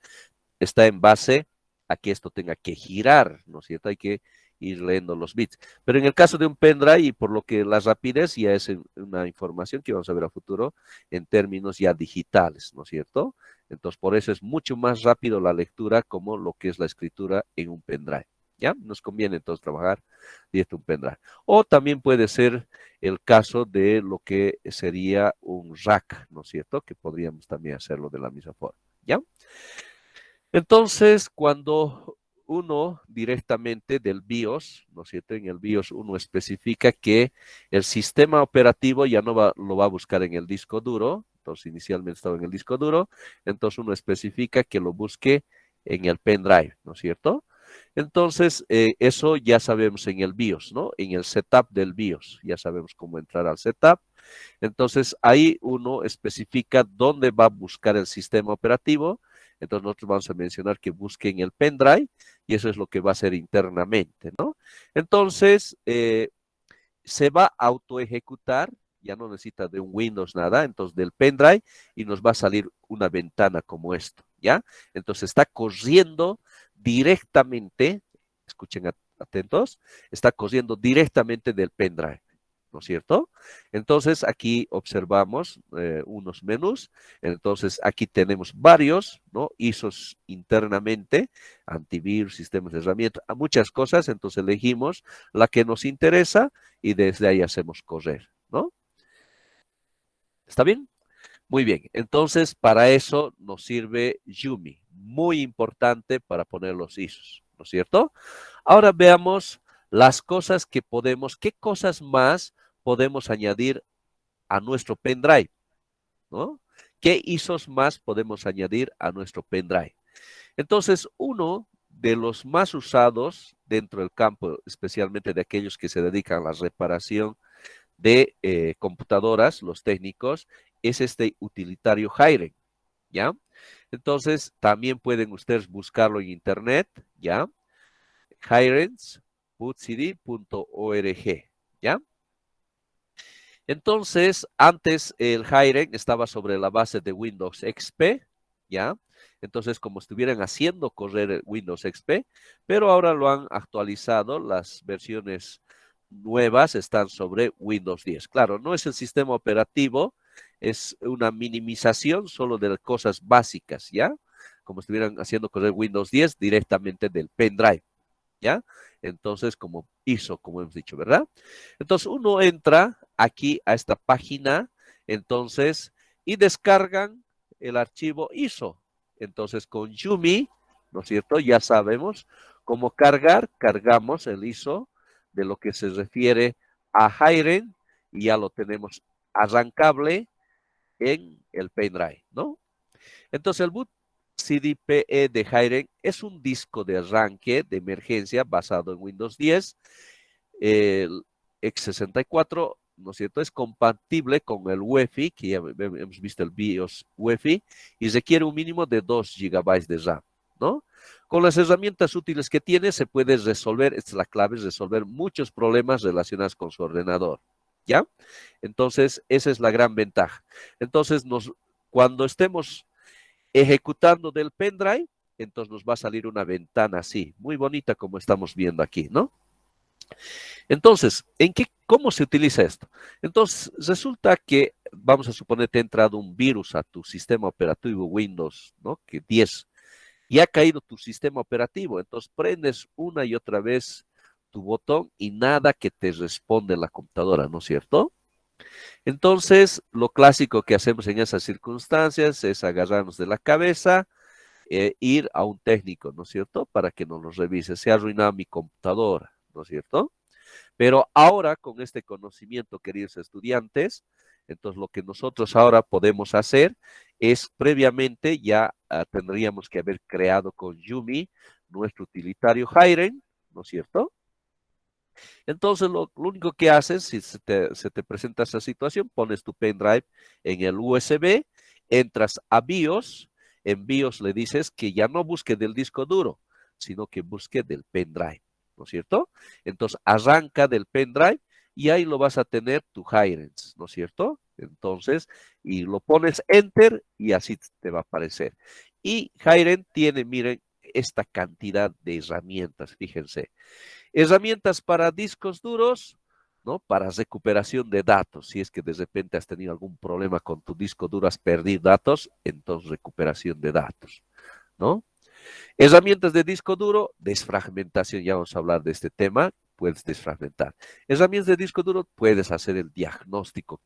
está en base a que esto tenga que girar, ¿no es cierto? Hay que ir leyendo los bits. Pero en el caso de un pendrive, y por lo que la rapidez ya es una información que vamos a ver a futuro en términos ya digitales, ¿no es cierto? Entonces, por eso es mucho más rápido la lectura como lo que es la escritura en un pendrive. ¿Ya? Nos conviene entonces trabajar directo un pendrive. O también puede ser el caso de lo que sería un rack, ¿no es cierto? Que podríamos también hacerlo de la misma forma. ¿Ya? Entonces, cuando uno directamente del BIOS, ¿no es cierto? En el BIOS uno especifica que el sistema operativo ya no lo va a buscar en el disco duro, entonces inicialmente estaba en el disco duro, entonces uno especifica que lo busque en el pendrive, ¿no es cierto? Entonces, eso ya sabemos en el BIOS, ¿no? En el setup del BIOS, ya sabemos cómo entrar al setup. Entonces, ahí uno especifica dónde va a buscar el sistema operativo. Entonces, nosotros vamos a mencionar que busque en el pendrive y eso es lo que va a hacer internamente, ¿no? Entonces, se va a autoejecutar, ya no necesita de un Windows nada, entonces del pendrive y nos va a salir una ventana como esto, ¿ya? Entonces está corriendo directamente, escuchen atentos, está corriendo directamente del pendrive. ¿no es cierto? Entonces aquí observamos unos menús. Entonces aquí tenemos varios, ¿no? ISOs internamente, antivirus, sistemas de herramientas, muchas cosas. Entonces elegimos la que nos interesa y desde ahí hacemos correr, ¿no? ¿Está bien? Muy bien. Entonces para eso nos sirve Yumi, muy importante para poner los ISOs, ¿no es cierto? Ahora veamos las cosas que podemos, qué cosas más podemos añadir a nuestro pendrive, ¿no? ¿Qué ISOs más podemos añadir a nuestro pendrive? Entonces, uno de los más usados dentro del campo, especialmente de aquellos que se dedican a la reparación de computadoras, los técnicos, es este utilitario Hiren, ¿ya? Entonces, también pueden ustedes buscarlo en internet, ¿ya? hirens.bootcd.org, ¿ya? Entonces, antes el Hiren estaba sobre la base de Windows XP, ¿ya? Entonces, como estuvieran haciendo correr el Windows XP, pero ahora lo han actualizado, las versiones nuevas están sobre Windows 10. Claro, no es el sistema operativo, es una minimización solo de las cosas básicas, ¿ya? Como estuvieran haciendo correr Windows 10 directamente del pendrive, ¿ya? Entonces, como hizo, como hemos dicho, ¿verdad? Entonces, uno entra aquí a esta página, entonces, y descargan el archivo ISO. Entonces, con Yumi, ¿no es cierto? Ya sabemos cómo cargar, cargamos el ISO de lo que se refiere a Hiren y ya lo tenemos arrancable en el pendrive, ¿no? Entonces, el boot CDPE de Hiren es un disco de arranque de emergencia basado en Windows 10. El x64, ¿no es cierto? Es compatible con el UEFI, que ya hemos visto el BIOS UEFI, y requiere un mínimo de 2 GB de RAM, ¿no? Con las herramientas útiles que tiene, se puede resolver, esta es la clave, resolver muchos problemas relacionados con su ordenador, ¿ya? Entonces, esa es la gran ventaja. Entonces, cuando estemos ejecutando del pendrive, entonces nos va a salir una ventana así, muy bonita como estamos viendo aquí, ¿no? Entonces, ¿cómo se utiliza esto? Entonces, resulta que, vamos a suponer, te ha entrado un virus a tu sistema operativo Windows, ¿no? Que 10, y ha caído tu sistema operativo. Entonces, prendes una y otra vez tu botón y nada que te responde la computadora, ¿no es cierto? Entonces, lo clásico que hacemos en esas circunstancias es agarrarnos de la cabeza, ir a un técnico, ¿no es cierto? Para que nos lo revise. Se ha arruinado mi computadora, ¿no es cierto? Pero ahora, con este conocimiento, queridos estudiantes, entonces lo que nosotros ahora podemos hacer es previamente ya tendríamos que haber creado con Yumi nuestro utilitario Hiren, ¿no es cierto? Entonces lo único que haces, si se te presenta esa situación, pones tu pendrive en el USB, entras a BIOS, en BIOS le dices que ya no busque del disco duro, sino que busque del pendrive, ¿no es cierto? Entonces arranca del pendrive y ahí lo vas a tener tu Hirens, ¿no es cierto? Entonces, y lo pones Enter y así te va a aparecer. Y Hiren tiene, miren, esta cantidad de herramientas, fíjense. Herramientas para discos duros, ¿no? Para recuperación de datos. Si es que de repente has tenido algún problema con tu disco duro, has perdido datos, entonces recuperación de datos, ¿no? Herramientas de disco duro, desfragmentación, ya vamos a hablar de este tema, puedes desfragmentar. Herramientas de disco duro, puedes hacer el diagnóstico,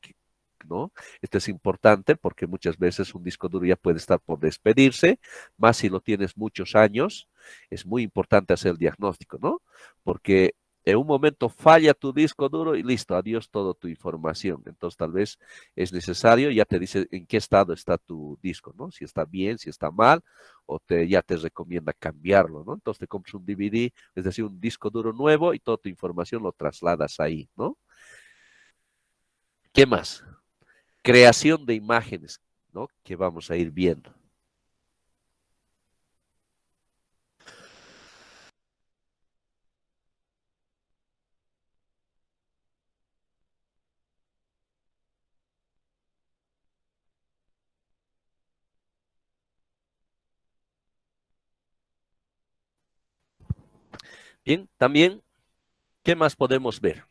¿no? Esto es importante porque muchas veces un disco duro ya puede estar por despedirse, más si lo tienes muchos años, es muy importante hacer el diagnóstico, ¿no? Porque en un momento falla tu disco duro y listo, adiós toda tu información. Entonces tal vez es necesario, ya te dice en qué estado está tu disco, ¿no? Si está bien, si está mal, o ya te recomienda cambiarlo, ¿no? Entonces te compras un DVD, es decir, un disco duro nuevo y toda tu información lo trasladas ahí, ¿no? ¿Qué más? Creación de imágenes, ¿no? Que vamos a ir viendo. Bien, también, ¿qué más podemos ver?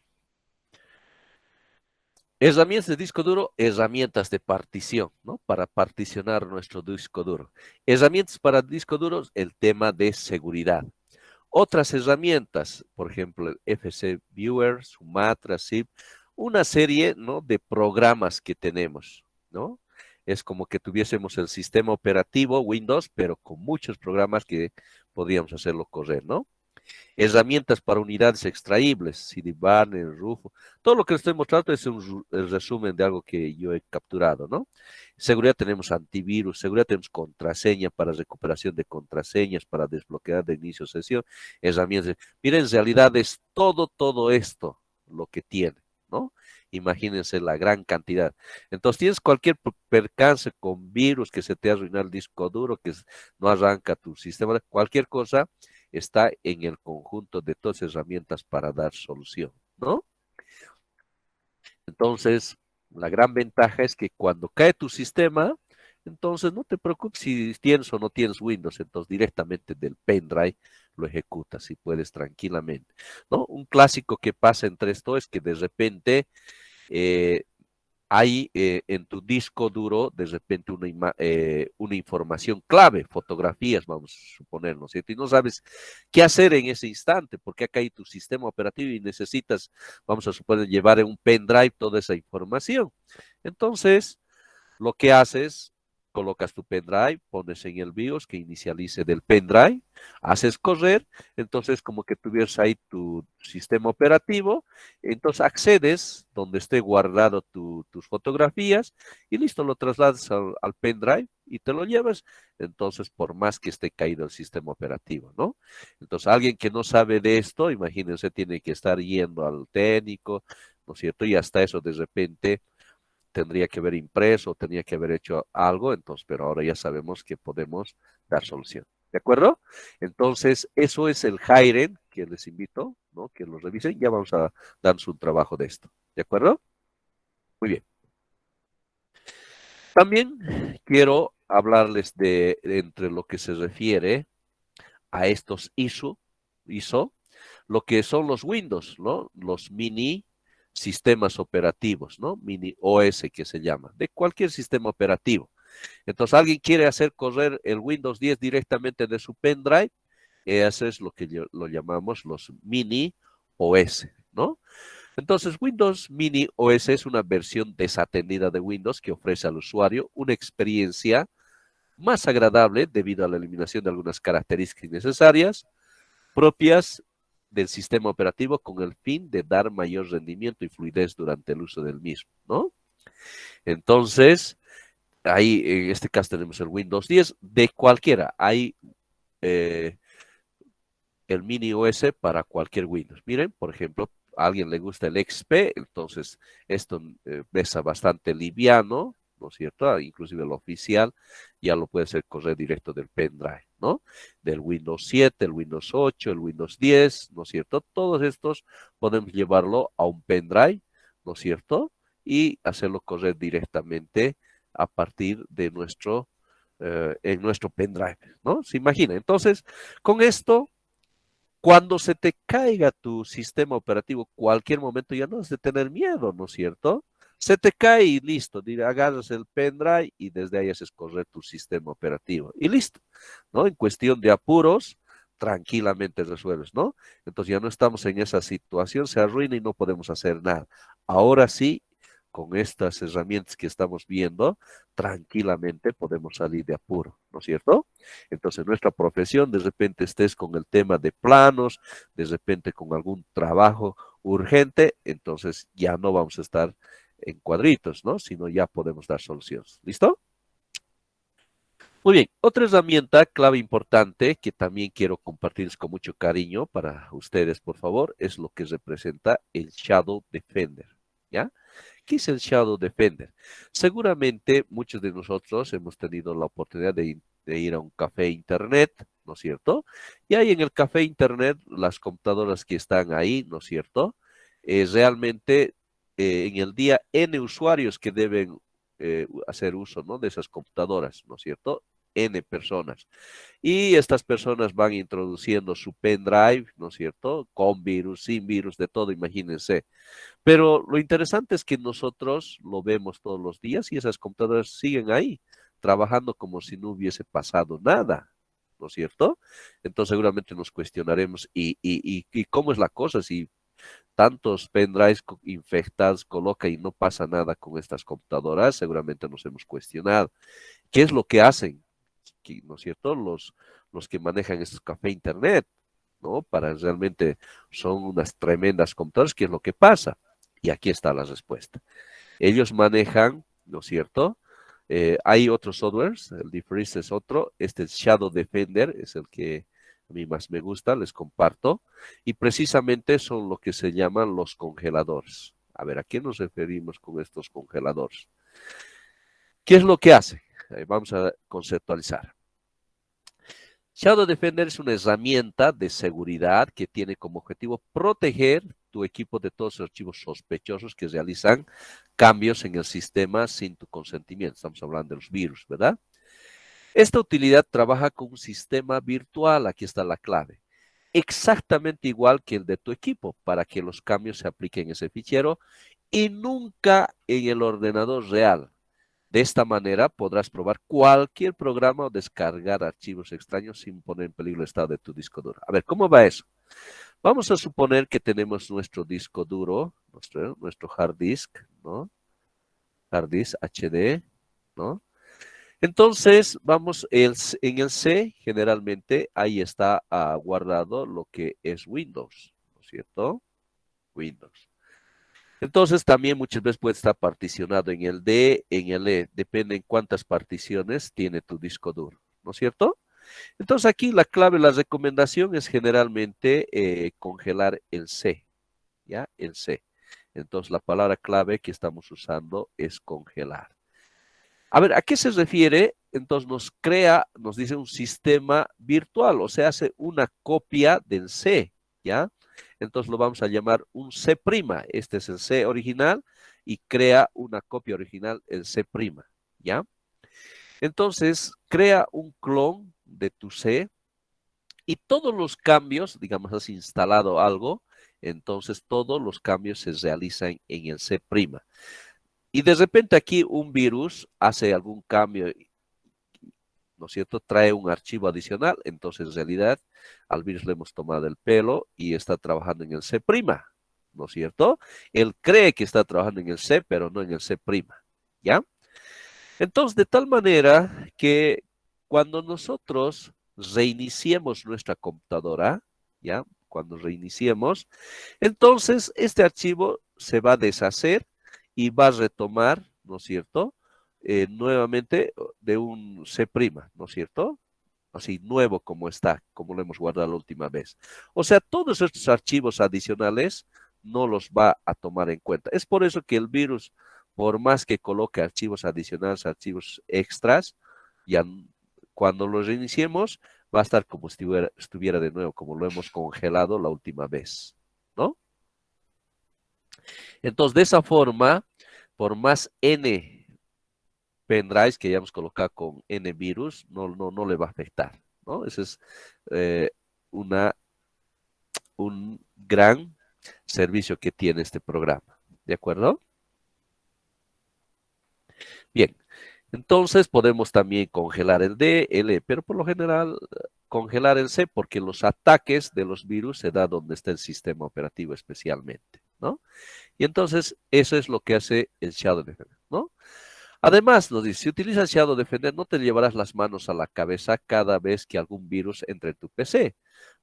Herramientas de disco duro, herramientas de partición, ¿no? Para particionar nuestro disco duro. Herramientas para disco duros, el tema de seguridad. Otras herramientas, por ejemplo, el FC Viewer, Sumatra, Zip, una serie, ¿no? De programas que tenemos, ¿no? Es como que tuviésemos el sistema operativo Windows, pero con muchos programas que podríamos hacerlo correr, ¿no? Herramientas para unidades extraíbles, CD Banner, Rufo. Todo lo que les estoy mostrando es el resumen de algo que yo he capturado, ¿no? Seguridad tenemos antivirus, seguridad tenemos contraseña para recuperación de contraseñas, para desbloquear de inicio sesión, herramientas. Miren, en realidad es todo esto lo que tiene, ¿no? Imagínense la gran cantidad. Entonces tienes cualquier percance con virus que se te ha arruinado el disco duro, que no arranca tu sistema, cualquier cosa está en el conjunto de todas las herramientas para dar solución, ¿no? Entonces, la gran ventaja es que cuando cae tu sistema, entonces no te preocupes si tienes o no tienes Windows, entonces directamente del pendrive lo ejecutas y puedes tranquilamente, ¿no? Un clásico que pasa entre esto es que de repente eh, hay en tu disco duro de repente una información clave, fotografías, vamos a suponer, ¿no es cierto? Y no sabes qué hacer en ese instante, porque acá hay tu sistema operativo y necesitas, vamos a suponer, llevar en un pendrive toda esa información. Entonces, lo que haces, colocas tu pendrive, pones en el BIOS que inicialice del pendrive, haces correr, entonces como que tuvieras ahí tu sistema operativo, entonces accedes donde esté guardado tus fotografías y listo, lo trasladas al pendrive y te lo llevas, entonces por más que esté caído el sistema operativo, ¿no? Entonces alguien que no sabe de esto, imagínense, tiene que estar yendo al técnico, ¿no es cierto? Y hasta eso de repente tendría que haber impreso, tenía que haber hecho algo, entonces, pero ahora ya sabemos que podemos dar solución. ¿De acuerdo? Entonces, eso es el Jairen que les invito, ¿no? Que lo revisen. Ya vamos a darnos un trabajo de esto. ¿De acuerdo? Muy bien. También quiero hablarles de entre lo que se refiere a estos ISO, lo que son los Windows, ¿no? Los mini sistemas operativos, ¿no? Mini OS que se llama, de cualquier sistema operativo. Entonces, alguien quiere hacer correr el Windows 10 directamente de su pendrive, eso es lo que lo llamamos los mini OS, ¿no? Entonces, Windows Mini OS es una versión desatendida de Windows que ofrece al usuario una experiencia más agradable debido a la eliminación de algunas características innecesarias propias del sistema operativo con el fin de dar mayor rendimiento y fluidez durante el uso del mismo, ¿no? Entonces, ahí en este caso tenemos el Windows 10 de cualquiera. Hay eh, el mini OS para cualquier Windows. Miren, por ejemplo, a alguien le gusta el XP, entonces esto pesa bastante liviano, ¿no es cierto? Inclusive el oficial ya lo puede hacer correr directo del pendrive, ¿no? Del Windows 7, el Windows 8, el Windows 10, ¿no es cierto? Todos estos podemos llevarlo a un pendrive, ¿no es cierto? Y hacerlo correr directamente a partir de en nuestro pendrive, ¿no? Se imagina. Entonces, con esto cuando se te caiga tu sistema operativo, cualquier momento ya no es de tener miedo, ¿no es cierto? Se te cae y listo, agarras el pendrive y desde ahí haces correr tu sistema operativo y listo, ¿no? En cuestión de apuros, tranquilamente resuelves, ¿no? Entonces ya no estamos en esa situación, se arruina y no podemos hacer nada. Ahora sí, con estas herramientas que estamos viendo, tranquilamente podemos salir de apuro, ¿no es cierto? Entonces, nuestra profesión, de repente estés con el tema de planos, de repente con algún trabajo urgente, entonces ya no vamos a estar en cuadritos, ¿no? Sino ya podemos dar soluciones. ¿Listo? Muy bien, otra herramienta clave importante que también quiero compartirles con mucho cariño para ustedes, por favor, es lo que representa el Shadow Defender, ¿ya? ¿Qué es el Shadow Defender? Seguramente muchos de nosotros hemos tenido la oportunidad de ir a un café internet, ¿no es cierto? Y ahí en el café internet, las computadoras que están ahí, ¿no es cierto? Realmente en el día N usuarios que deben hacer uso, ¿no? De esas computadoras, ¿no es cierto? N personas. Y estas personas van introduciendo su pendrive, ¿no es cierto? Con virus, sin virus, de todo, imagínense. Pero lo interesante es que nosotros lo vemos todos los días y esas computadoras siguen ahí, trabajando como si no hubiese pasado nada, ¿no es cierto? Entonces seguramente nos cuestionaremos, ¿y cómo es la cosa? Si tantos pendrives infectados coloca y no pasa nada con estas computadoras, seguramente nos hemos cuestionado. ¿Qué es lo que hacen? ¿No es cierto? Los que manejan estos café internet, ¿no? Para realmente son unas tremendas computadoras, ¿qué es lo que pasa? Y aquí está la respuesta. Ellos manejan, ¿no es cierto? Hay otros softwares, el Defreeze es otro, este es Shadow Defender, es el que a mí más me gusta, les comparto, y precisamente son lo que se llaman los congeladores. A ver, ¿a qué nos referimos con estos congeladores? ¿Qué es lo que hace? Vamos a conceptualizar. Shadow Defender es una herramienta de seguridad que tiene como objetivo proteger tu equipo de todos los archivos sospechosos que realizan cambios en el sistema sin tu consentimiento. Estamos hablando de los virus, ¿verdad? Esta utilidad trabaja con un sistema virtual, aquí está la clave, exactamente igual que el de tu equipo, para que los cambios se apliquen en ese fichero y nunca en el ordenador real. De esta manera podrás probar cualquier programa o descargar archivos extraños sin poner en peligro el estado de tu disco duro. A ver, ¿cómo va eso? Vamos a suponer que tenemos nuestro disco duro, nuestro hard disk, ¿no? Hard disk HD, ¿no? Entonces, vamos, en el C, generalmente, ahí está guardado lo que es Windows, ¿no es cierto? Windows. Entonces también muchas veces puede estar particionado en el D, en el E, depende en cuántas particiones tiene tu disco duro, ¿no es cierto? Entonces aquí la clave, la recomendación es generalmente congelar el C, ¿ya? El C. Entonces la palabra clave que estamos usando es congelar. A ver, ¿a qué se refiere? Entonces nos crea, nos dice un sistema virtual, o sea, hace una copia del C, ¿ya? Entonces lo vamos a llamar un C'. Este es el C original y crea una copia original, el C', ¿ya? Entonces crea un clon de tu C y todos los cambios, digamos, has instalado algo, entonces todos los cambios se realizan en el C'. Y de repente aquí un virus hace algún cambio, ¿no es cierto? Trae un archivo adicional, entonces en realidad al virus le hemos tomado el pelo y está trabajando en el C', ¿no es cierto? Él cree que está trabajando en el C, pero no en el C', ¿ya? Entonces, de tal manera que cuando nosotros reiniciemos nuestra computadora, ¿ya? Cuando reiniciemos, entonces este archivo se va a deshacer y va a retomar, ¿no es cierto? Nuevamente de un C', ¿no es cierto? Así nuevo como está, como lo hemos guardado la última vez. O sea, todos estos archivos adicionales no los va a tomar en cuenta. Es por eso que el virus, por más que coloque archivos adicionales, archivos extras, ya cuando los reiniciemos, va a estar como si estuviera de nuevo, como lo hemos congelado la última vez, ¿no? Entonces, de esa forma, por más N pendrives que hayamos colocado con N virus, no le va a afectar, ¿no? Ese es eh, una, un gran servicio que tiene este programa, ¿de acuerdo? Bien, entonces podemos también congelar el D, el E, pero por lo general congelar el C porque los ataques de los virus se da donde está el sistema operativo especialmente, ¿no? Y entonces eso es lo que hace el Shadow Defender, ¿no? Además, nos dice, si utilizas Shadow Defender, no te llevarás las manos a la cabeza cada vez que algún virus entre en tu PC.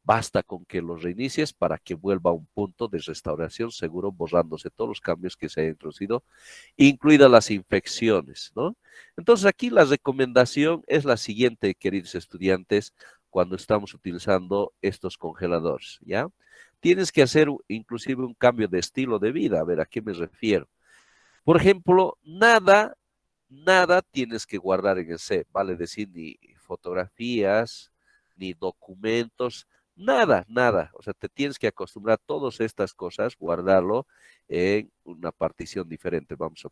Basta con que lo reinicies para que vuelva a un punto de restauración seguro, borrándose todos los cambios que se hayan introducido, incluidas las infecciones, ¿no? Entonces, aquí la recomendación es la siguiente, queridos estudiantes, cuando estamos utilizando estos congeladores, ¿ya? Tienes que hacer inclusive un cambio de estilo de vida. A ver, ¿a qué me refiero? Por ejemplo, nada tienes que guardar en el C, vale decir, ni fotografías, ni documentos, nada. O sea, te tienes que acostumbrar a todas estas cosas, guardarlo en una partición diferente. Vamos a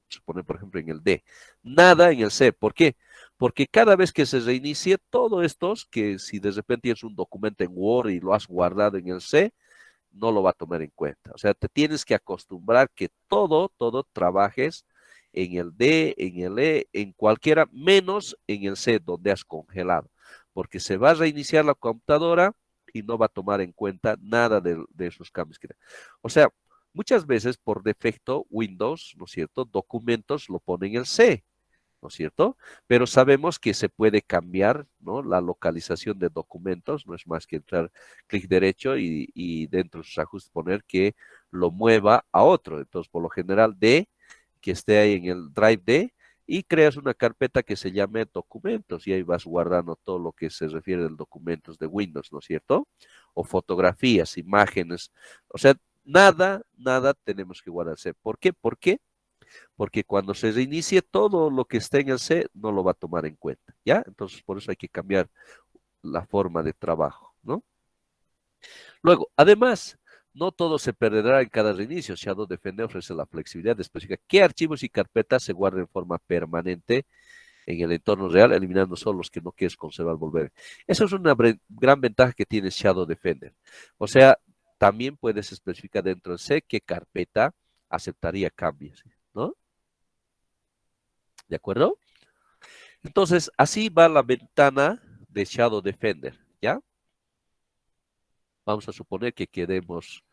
suponer, por ejemplo, en el D. Nada en el C. ¿Por qué? Porque cada vez que se reinicie, todo estos, que si de repente tienes un documento en Word y lo has guardado en el C, no lo va a tomar en cuenta. O sea, te tienes que acostumbrar que todo trabajes en el D, en el E, en cualquiera, menos en el C, donde has congelado. Porque se va a reiniciar la computadora y no va a tomar en cuenta nada de esos cambios. O sea, muchas veces por defecto Windows, ¿no es cierto? Documentos lo pone en el C, ¿no es cierto? Pero sabemos que se puede cambiar, ¿no? La localización de documentos, no es más que entrar clic derecho y dentro de sus ajustes poner que lo mueva a otro. Entonces, por lo general, D, que esté ahí en el Drive D, y creas una carpeta que se llame documentos y ahí vas guardando todo lo que se refiere a documentos de Windows, ¿no es cierto? O fotografías, imágenes, o sea, nada tenemos que guardarse. ¿Por qué? ¿Por qué? Porque cuando se reinicie todo lo que esté en el C no lo va a tomar en cuenta, ¿ya? Entonces, por eso hay que cambiar la forma de trabajo, ¿no? Luego, además, no todo se perderá en cada reinicio. Shadow Defender ofrece la flexibilidad de especificar qué archivos y carpetas se guardan en forma permanente en el entorno real, eliminando solo los que no quieres conservar al volver. Esa es una gran ventaja que tiene Shadow Defender. O sea, también puedes especificar dentro del C qué carpeta aceptaría cambios, ¿no? ¿De acuerdo? Entonces, así va la ventana de Shadow Defender, ¿ya? Vamos a suponer que queremos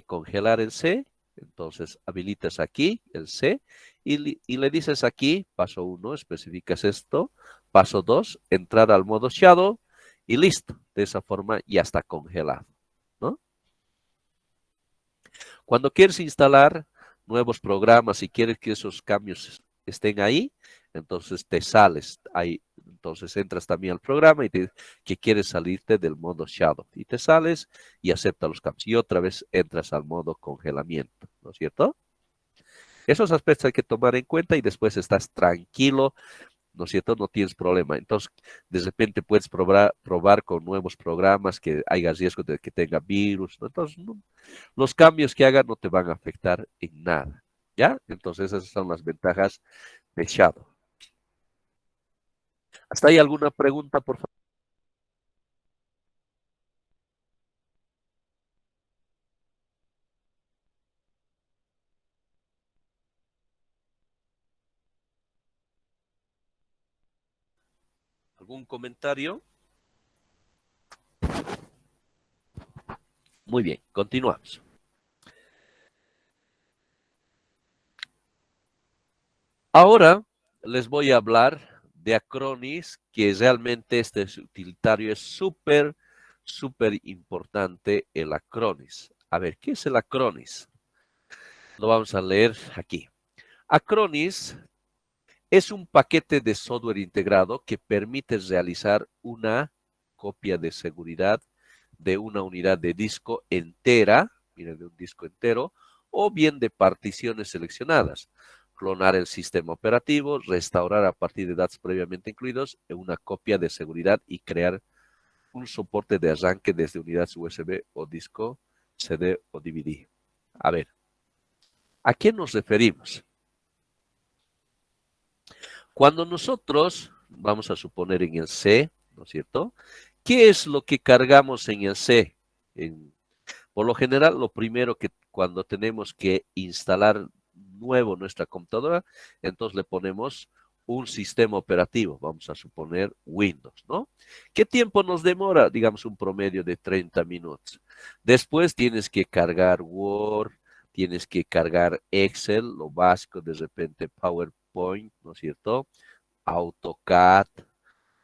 congelar el C. Entonces, habilitas aquí el C y le dices aquí, paso 1, especificas esto. Paso 2, entrar al modo Shadow y listo. De esa forma ya está congelado, ¿no? Cuando quieres instalar nuevos programas y quieres que esos cambios estén ahí, entonces te sales ahí. Entonces entras también al programa y que quieres salirte del modo Shadow. Y te sales y acepta los cambios. Y otra vez entras al modo congelamiento, ¿no es cierto? Esos aspectos hay que tomar en cuenta y después estás tranquilo, ¿no es cierto? No tienes problema. Entonces, de repente puedes probar con nuevos programas que haya riesgo de que tenga virus, ¿no? Entonces, los cambios que hagan no te van a afectar en nada, ¿ya? Entonces, esas son las ventajas de Shadow. ¿Hasta ahí alguna pregunta, por favor? ¿Algún comentario? Muy bien, continuamos. Ahora les voy a hablar de Acronis, que realmente este utilitario es súper importante, el Acronis. A ver, ¿qué es el Acronis? Lo vamos a leer aquí. Acronis es un paquete de software integrado que permite realizar una copia de seguridad de una unidad de disco entera, miren, de un disco entero, o bien de particiones seleccionadas, clonar el sistema operativo, restaurar a partir de datos previamente incluidos en una copia de seguridad y crear un soporte de arranque desde unidades USB o disco, CD o DVD. A ver, ¿a qué nos referimos? Cuando nosotros, vamos a suponer en el C, ¿no es cierto? ¿Qué es lo que cargamos en el C? Por lo general, lo primero que cuando tenemos que instalar nuevo nuestra computadora, entonces le ponemos un sistema operativo, vamos a suponer Windows, ¿no? ¿Qué tiempo nos demora? Digamos un promedio de 30 minutos. Después tienes que cargar Word, tienes que cargar Excel, lo básico, de repente PowerPoint, ¿no es cierto? AutoCAD,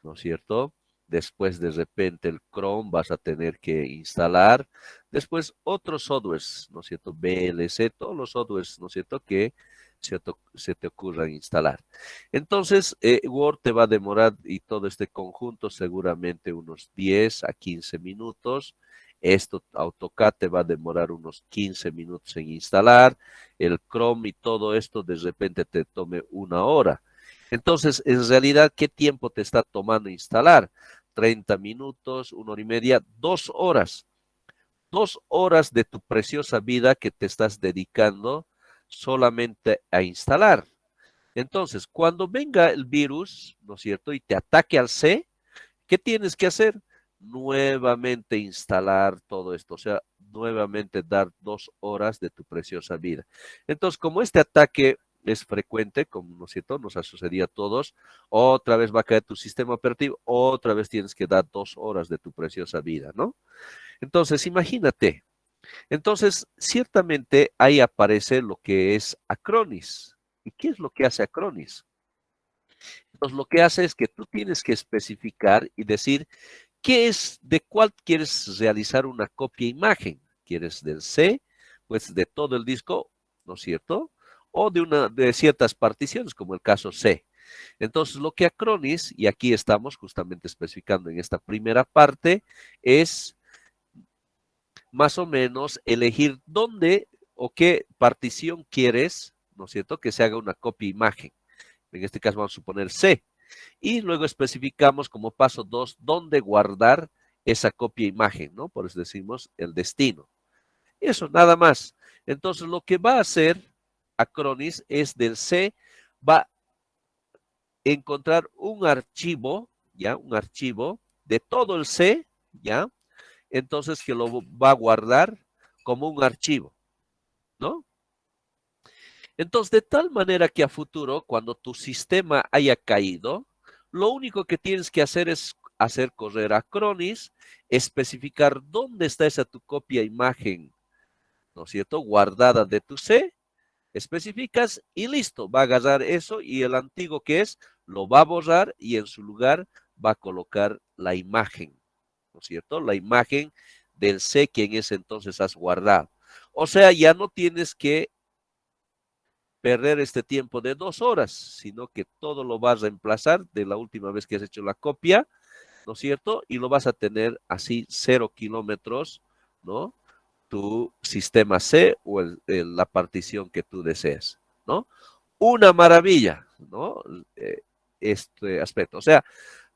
¿no es cierto? Después de repente el Chrome vas a tener que instalar. Después otros softwares, ¿no es cierto? VLC, todos los softwares, ¿no es cierto? Que se te ocurran instalar. Entonces, Word te va a demorar y todo este conjunto seguramente unos 10 a 15 minutos. Esto, AutoCAD te va a demorar unos 15 minutos en instalar. El Chrome y todo esto de repente te tome una hora. Entonces, en realidad, ¿qué tiempo te está tomando instalar? 30 minutos, 1 hora y media, 2 horas. 2 horas de tu preciosa vida que te estás dedicando solamente a instalar. Entonces, cuando venga el virus, ¿no es cierto? Y te ataque al C, ¿qué tienes que hacer? Nuevamente instalar todo esto, o sea, nuevamente dar 2 horas de tu preciosa vida. Entonces, como este ataque es frecuente, como ¿no es cierto? Nos ha sucedido a todos, otra vez va a caer tu sistema operativo, otra vez tienes que dar 2 horas de tu preciosa vida, ¿no? Entonces, imagínate. Entonces, ciertamente ahí aparece lo que es Acronis. ¿Y qué es lo que hace Acronis? Entonces, lo que hace es que tú tienes que especificar y decir qué es, de cuál quieres realizar una copia imagen. ¿Quieres del C? Pues de todo el disco, ¿no es cierto? O de ciertas particiones, como el caso C. Entonces, lo que Acronis, y aquí estamos justamente especificando en esta primera parte, es más o menos elegir dónde o qué partición quieres, ¿no es cierto?, que se haga una copia imagen. En este caso vamos a suponer C. Y luego especificamos como paso 2 dónde guardar esa copia imagen, ¿no? Por eso decimos el destino. Eso, nada más. Entonces, lo que va a hacer Acronis es del C, va a encontrar un archivo, ¿ya? Un archivo de todo el C, ¿ya? Entonces, que lo va a guardar como un archivo, ¿no? Entonces, de tal manera que a futuro, cuando tu sistema haya caído, lo único que tienes que hacer es hacer correr Acronis, especificar dónde está esa tu copia imagen, ¿no es cierto?, guardada de tu C, especificas y listo, va a agarrar eso y el antiguo que es, lo va a borrar y en su lugar va a colocar la imagen, ¿no es cierto?, la imagen del C que en ese entonces has guardado. O sea, ya no tienes que perder este tiempo de 2 horas, sino que todo lo vas a reemplazar de la última vez que has hecho la copia, ¿no es cierto? Y lo vas a tener así 0 kilómetros, ¿no? Tu sistema C o la partición que tú desees, ¿no? Una maravilla, ¿no? Este aspecto. O sea,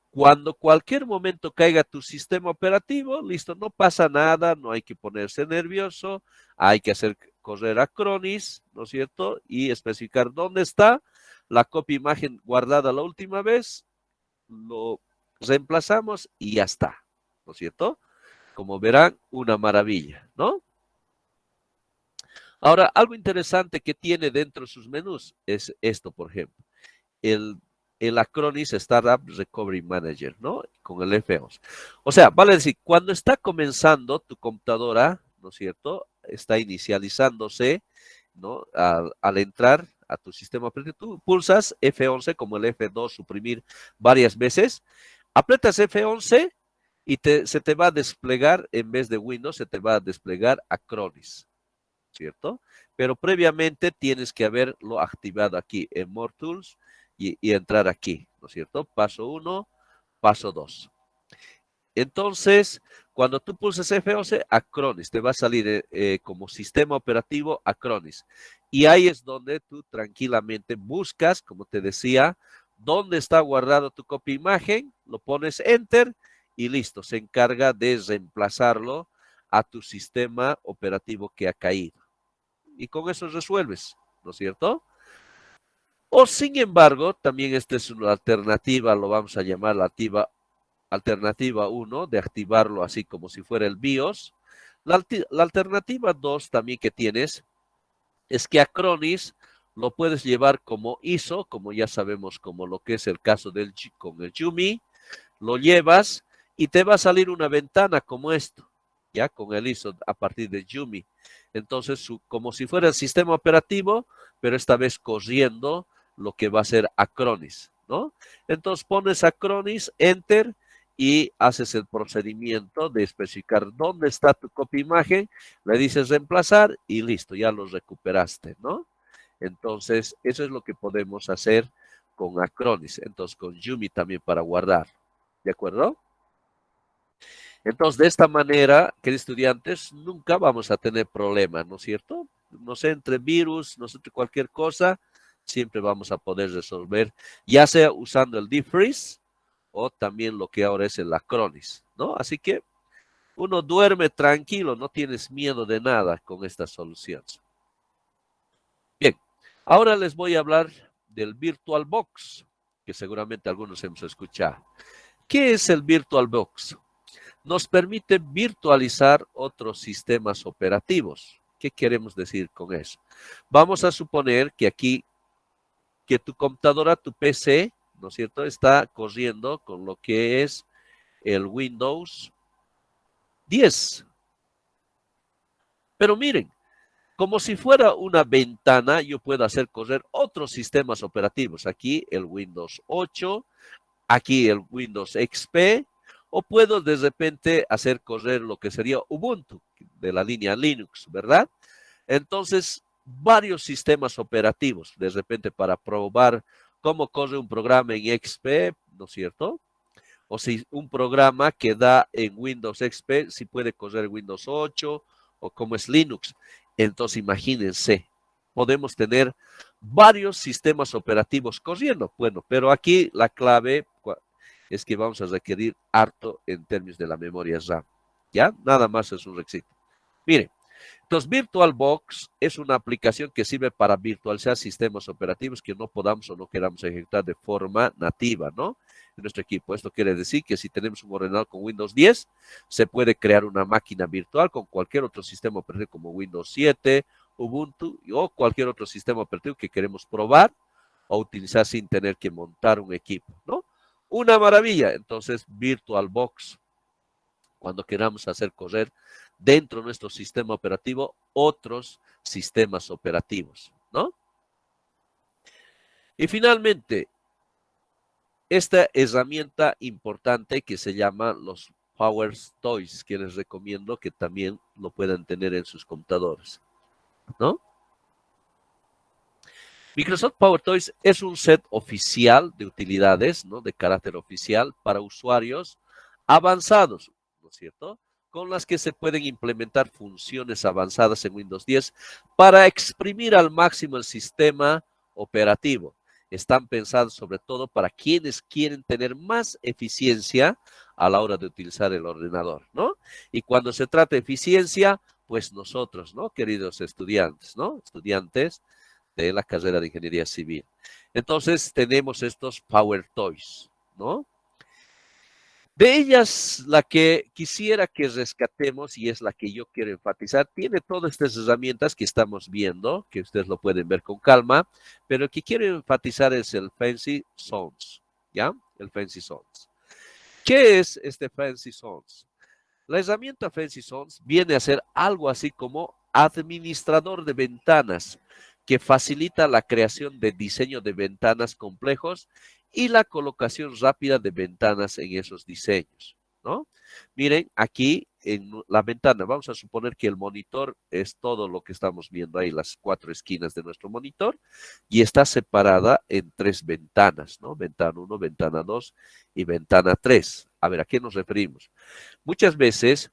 cuando cualquier momento caiga tu sistema operativo, listo, no pasa nada, no hay que ponerse nervioso, hay que hacer correr Acronis, ¿no es cierto? Y especificar dónde está la copia imagen guardada la última vez, lo reemplazamos y ya está, ¿no es cierto? Como verán, una maravilla, ¿no? Ahora, algo interesante que tiene dentro de sus menús es esto, por ejemplo. el, el Acronis Startup Recovery Manager, ¿no? Con el F11. O sea, vale decir, cuando está comenzando tu computadora, ¿no es cierto? Está inicializándose, ¿no? Al entrar a tu sistema operativo, tú pulsas F11 como el F2, suprimir varias veces, aprietas F11 y se te va a desplegar, en vez de Windows, se te va a desplegar Acronis, ¿cierto? Pero previamente tienes que haberlo activado aquí en More Tools y entrar aquí, ¿no es cierto? Paso 1, paso 2. Entonces, cuando tú pulses F11, Acronis, te va a salir como sistema operativo Acronis. Y ahí es donde tú tranquilamente buscas, como te decía, dónde está guardado tu copia imagen, lo pones Enter y listo, se encarga de reemplazarlo a tu sistema operativo que ha caído. Y con eso resuelves, ¿no es cierto? O sin embargo, también esta es una alternativa, lo vamos a llamar la alternativa 1, de activarlo así como si fuera el BIOS. La alternativa 2 también que tienes es que Acronis lo puedes llevar como ISO, como ya sabemos, como lo que es el caso con el Yumi, lo llevas y te va a salir una ventana como esto, ya con el ISO a partir de Yumi. Entonces, como si fuera el sistema operativo, pero esta vez corriendo lo que va a ser Acronis, ¿no? Entonces pones Acronis, Enter, y haces el procedimiento de especificar dónde está tu copia imagen, le dices reemplazar y listo, ya lo recuperaste, ¿no? Entonces, eso es lo que podemos hacer con Acronis. Entonces, con Yumi también para guardar. ¿De acuerdo? Entonces, de esta manera, queridos estudiantes, nunca vamos a tener problemas, ¿no es cierto? No sé, entre virus, no sé, entre cualquier cosa, siempre vamos a poder resolver, ya sea usando el defreeze o también lo que ahora es el Acronis, ¿no? Así que uno duerme tranquilo, no tienes miedo de nada con estas soluciones. Bien, Ahora les voy a hablar del VirtualBox, que seguramente algunos hemos escuchado. ¿Qué es el VirtualBox? Nos permite virtualizar otros sistemas operativos. ¿Qué queremos decir con eso? Vamos a suponer que aquí, que tu computadora, tu PC, ¿no es cierto?, está corriendo con lo que es el Windows 10. Pero miren, como si fuera una ventana, yo puedo hacer correr otros sistemas operativos. Aquí el Windows 8, aquí el Windows XP, o puedo de repente hacer correr lo que sería Ubuntu, de la línea Linux, ¿verdad? Entonces, varios sistemas operativos, de repente para probar cómo corre un programa en XP, ¿no es cierto? O si un programa que da en Windows XP, si puede correr Windows 8 o cómo es Linux. Entonces, imagínense, podemos tener varios sistemas operativos corriendo. Bueno, pero aquí la clave es que vamos a requerir harto en términos de la memoria RAM. ¿Ya? Nada más es un requisito. Miren, entonces, VirtualBox es una aplicación que sirve para virtualizar sistemas operativos que no podamos o no queramos ejecutar de forma nativa, ¿no? En nuestro equipo. Esto quiere decir que si tenemos un ordenador con Windows 10, se puede crear una máquina virtual con cualquier otro sistema operativo como Windows 7, Ubuntu o cualquier otro sistema operativo que queremos probar o utilizar sin tener que montar un equipo, ¿no? Una maravilla. Entonces, VirtualBox, cuando queramos hacer correr dentro de nuestro sistema operativo otros sistemas operativos, ¿no? Y finalmente, esta herramienta importante que se llama los Power Toys, que les recomiendo que también lo puedan tener en sus computadores, ¿no? Microsoft Power Toys es un set oficial de utilidades, ¿no?, de carácter oficial para usuarios avanzados, ¿no es cierto?, con las que se pueden implementar funciones avanzadas en Windows 10 para exprimir al máximo el sistema operativo. Están pensados sobre todo para quienes quieren tener más eficiencia a la hora de utilizar el ordenador, ¿no? Y cuando se trata de eficiencia, pues nosotros, ¿no?, queridos estudiantes, ¿no?, estudiantes de la carrera de Ingeniería Civil. Entonces tenemos estos Power Toys, ¿no? De ellas, la que quisiera que rescatemos y es la que yo quiero enfatizar, tiene todas estas herramientas que estamos viendo, que ustedes lo pueden ver con calma, pero el que quiero enfatizar es el Fancy Sounds, ¿ya? El Fancy Sounds. ¿Qué es este Fancy Sounds? La herramienta Fancy Sounds viene a ser algo así como administrador de ventanas, que facilita la creación de diseño de ventanas complejos y la colocación rápida de ventanas en esos diseños, ¿no? Miren, aquí en la ventana, vamos a suponer que el monitor es todo lo que estamos viendo ahí, las 4 esquinas de nuestro monitor, y está separada en 3 ventanas, ¿no? Ventana 1, ventana 2 y ventana 3. A ver, ¿a qué nos referimos? Muchas veces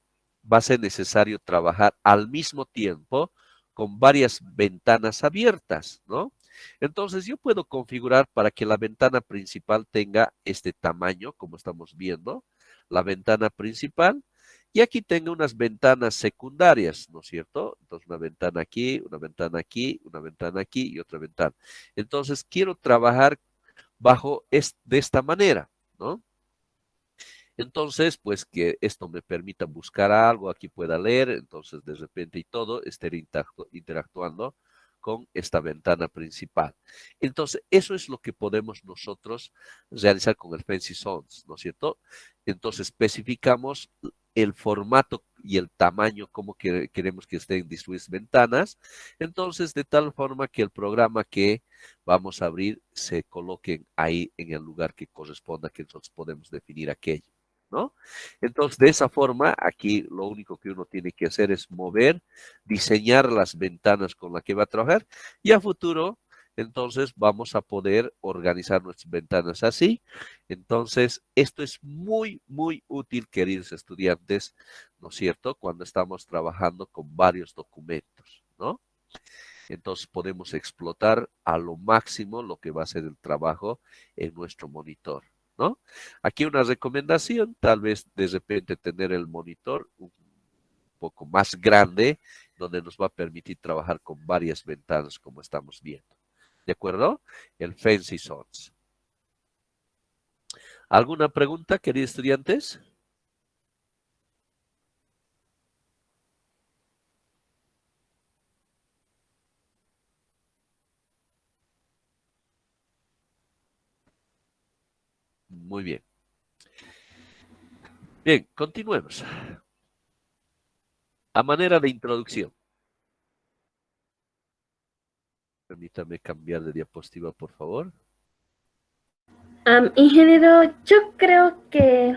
va a ser necesario trabajar al mismo tiempo con varias ventanas abiertas, ¿no? Entonces yo puedo configurar para que la ventana principal tenga este tamaño, como estamos viendo, la ventana principal, y aquí tengo unas ventanas secundarias, ¿no es cierto? Entonces una ventana aquí, una ventana aquí, una ventana aquí y otra ventana. Entonces quiero trabajar de esta manera, ¿no? Entonces, pues que esto me permita buscar algo, aquí pueda leer, entonces de repente y todo, estar interactuando con esta ventana principal. Entonces, eso es lo que podemos nosotros realizar con el Fancy Sounds, ¿no es cierto? Entonces, especificamos el formato y el tamaño, como que queremos que estén distribuidas ventanas, entonces de tal forma que el programa que vamos a abrir se coloquen ahí en el lugar que corresponda, que nosotros podemos definir aquello, ¿no? Entonces, de esa forma, aquí lo único que uno tiene que hacer es mover, diseñar las ventanas con las que va a trabajar y a futuro, entonces, vamos a poder organizar nuestras ventanas así. Entonces, esto es muy, muy útil, queridos estudiantes, ¿no es cierto?, cuando estamos trabajando con varios documentos, ¿no? Entonces, podemos explotar a lo máximo lo que va a ser el trabajo en nuestro monitor, ¿no? Aquí una recomendación, tal vez de repente tener el monitor un poco más grande, donde nos va a permitir trabajar con varias ventanas como estamos viendo. ¿De acuerdo? El Fancy Source. ¿Alguna pregunta, queridos estudiantes? Muy bien. Bien, continuemos. A manera de introducción. Permítame cambiar de diapositiva, por favor. Ingeniero, yo creo que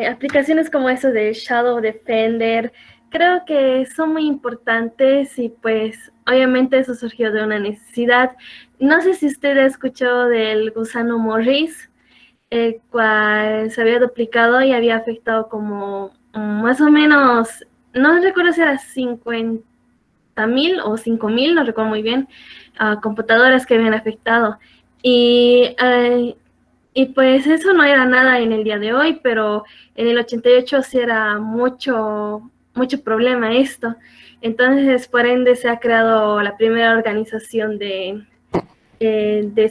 aplicaciones como eso de Shadow Defender, creo que son muy importantes y pues obviamente eso surgió de una necesidad. No sé si usted ha escuchado del gusano Morris, el cual se había duplicado y había afectado como más o menos, no recuerdo si era 50,000 o 5,000, no recuerdo muy bien, computadoras que habían afectado. Y y pues eso no era nada en el día de hoy, pero en el 88 sí era mucho, mucho problema esto. Entonces, por ende, se ha creado la primera organización de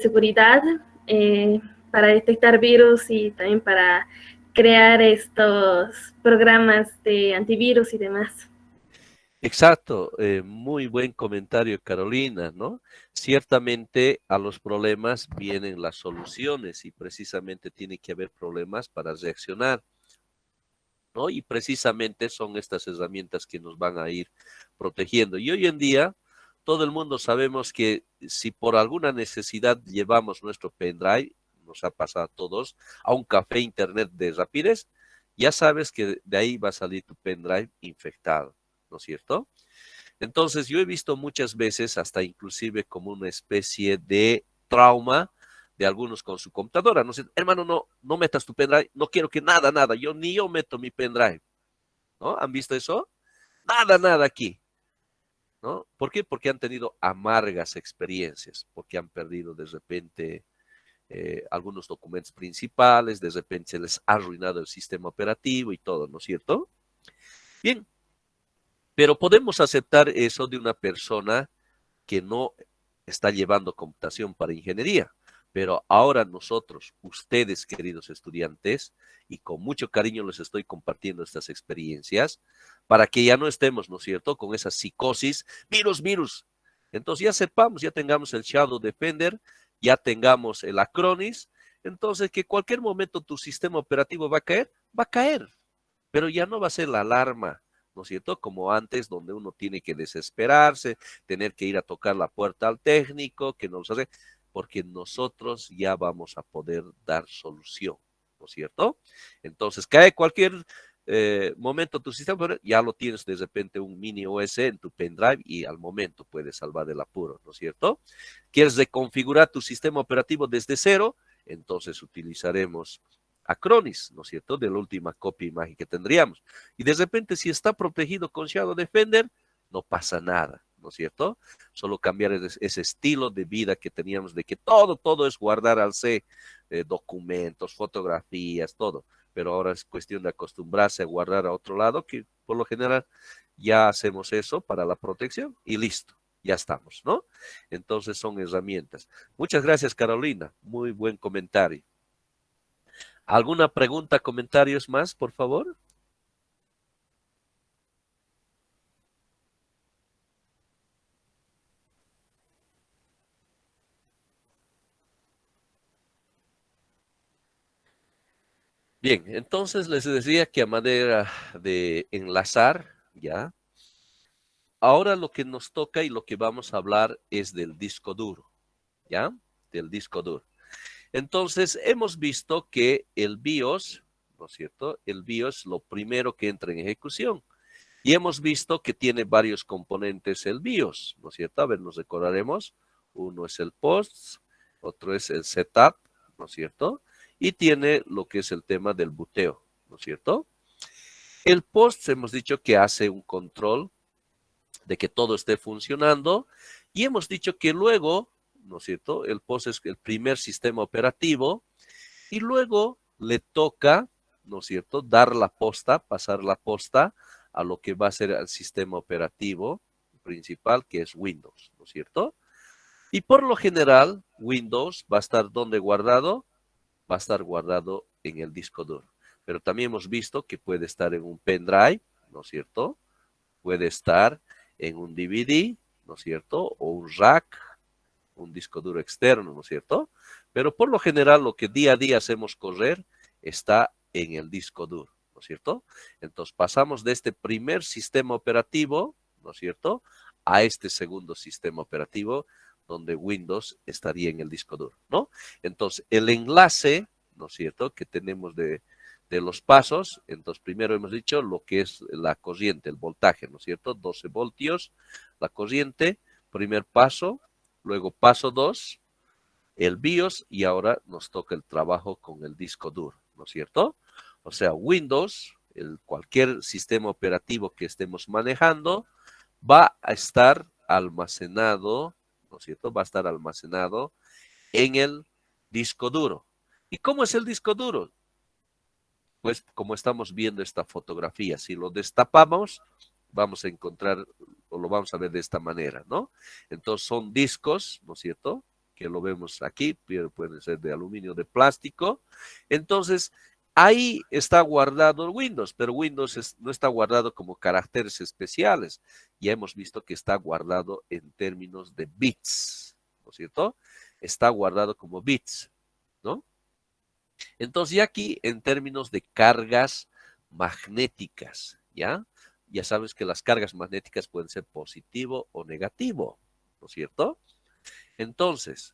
seguridad para detectar virus y también para crear estos programas de antivirus y demás. Exacto, muy buen comentario, Carolina, ¿no? Ciertamente a los problemas vienen las soluciones y precisamente tiene que haber problemas para reaccionar, ¿no? Y precisamente son estas herramientas que nos van a ir protegiendo. Y hoy en día, todo el mundo sabemos que si por alguna necesidad llevamos nuestro pendrive, nos ha pasado a todos, a un café internet de rapidez, ya sabes que de ahí va a salir tu pendrive infectado, ¿no es cierto? Entonces, yo he visto muchas veces, hasta inclusive como una especie de trauma de algunos con su computadora. No sé, hermano, no metas tu pendrive, no quiero que nada, ni yo meto mi pendrive, ¿no? ¿Han visto eso? Nada aquí, ¿no? ¿Por qué? Porque han tenido amargas experiencias, porque han perdido de repente algunos documentos principales, de repente se les ha arruinado el sistema operativo y todo, ¿no es cierto? Bien, pero podemos aceptar eso de una persona que no está llevando computación para ingeniería. Pero ahora nosotros, ustedes, queridos estudiantes, y con mucho cariño les estoy compartiendo estas experiencias, para que ya no estemos, ¿no es cierto?, con esa psicosis, virus. Entonces ya sepamos, ya tengamos el Shadow Defender, ya tengamos el Acronis, entonces que cualquier momento tu sistema operativo va a caer, pero ya no va a ser la alarma, ¿no es cierto? Como antes, donde uno tiene que desesperarse, tener que ir a tocar la puerta al técnico, que nos hace, porque nosotros ya vamos a poder dar solución, ¿no es cierto? Entonces, cae cualquier momento tu sistema, pero ya lo tienes de repente un mini OS en tu pendrive y al momento puedes salvar el apuro, ¿no es cierto? ¿Quieres reconfigurar tu sistema operativo desde cero? Entonces utilizaremos Acronis, ¿no es cierto?, de la última copia imagen que tendríamos. Y de repente, si está protegido con Shadow Defender, no pasa nada, ¿no es cierto? Solo cambiar ese estilo de vida que teníamos de que todo es guardar al C, documentos, fotografías, todo. Pero ahora es cuestión de acostumbrarse a guardar a otro lado, que por lo general ya hacemos eso para la protección y listo, ya estamos, ¿no? Entonces son herramientas. Muchas gracias, Carolina. Muy buen comentario. ¿Alguna pregunta, comentarios más, por favor? Bien, entonces les decía que a manera de enlazar, ¿ya? Ahora lo que nos toca y lo que vamos a hablar es del disco duro, ¿ya? Del disco duro. Entonces, hemos visto que el BIOS, ¿no es cierto? El BIOS es lo primero que entra en ejecución. Y hemos visto que tiene varios componentes el BIOS, ¿no es cierto? A ver, nos recordaremos. Uno es el POST, otro es el setup, ¿no es cierto? Y tiene lo que es el tema del buteo, ¿no es cierto? El POST hemos dicho que hace un control de que todo esté funcionando y hemos dicho que luego, ¿no es cierto? El POST es el primer sistema operativo y luego le toca, ¿no es cierto?, dar la posta, pasar la posta a lo que va a ser el sistema operativo principal, que es Windows, ¿no es cierto? Y por lo general, Windows va a estar ¿dónde guardado? Va a estar guardado en el disco duro. Pero también hemos visto que puede estar en un pendrive, ¿no es cierto? Puede estar en un DVD, ¿no es cierto? O un rack, un disco duro externo, ¿no es cierto? Pero por lo general lo que día a día hacemos correr está en el disco duro, ¿no es cierto? Entonces pasamos de este primer sistema operativo, ¿no es cierto?, a este segundo sistema operativo donde Windows estaría en el disco duro, ¿no? Entonces el enlace, ¿no es cierto?, que tenemos de los pasos, entonces primero hemos dicho lo que es la corriente, el voltaje, ¿no es cierto?, 12 voltios, la corriente, primer paso, luego paso 2, el BIOS, y ahora nos toca el trabajo con el disco duro, ¿no es cierto? O sea, Windows, cualquier sistema operativo que estemos manejando, va a estar almacenado, ¿no es cierto? Va a estar almacenado en el disco duro. ¿Y cómo es el disco duro? Pues como estamos viendo esta fotografía, si lo destapamos, vamos a encontrar, o lo vamos a ver de esta manera, ¿no? Entonces son discos, ¿no es cierto?, que lo vemos aquí, pueden ser de aluminio, de plástico. Entonces, ahí está guardado el Windows, pero Windows no está guardado como caracteres especiales. Ya hemos visto que está guardado en términos de bits, ¿no es cierto? Está guardado como bits, ¿no? Entonces, ya aquí en términos de cargas magnéticas, ¿ya? Ya sabes que las cargas magnéticas pueden ser positivo o negativo, ¿no es cierto? Entonces,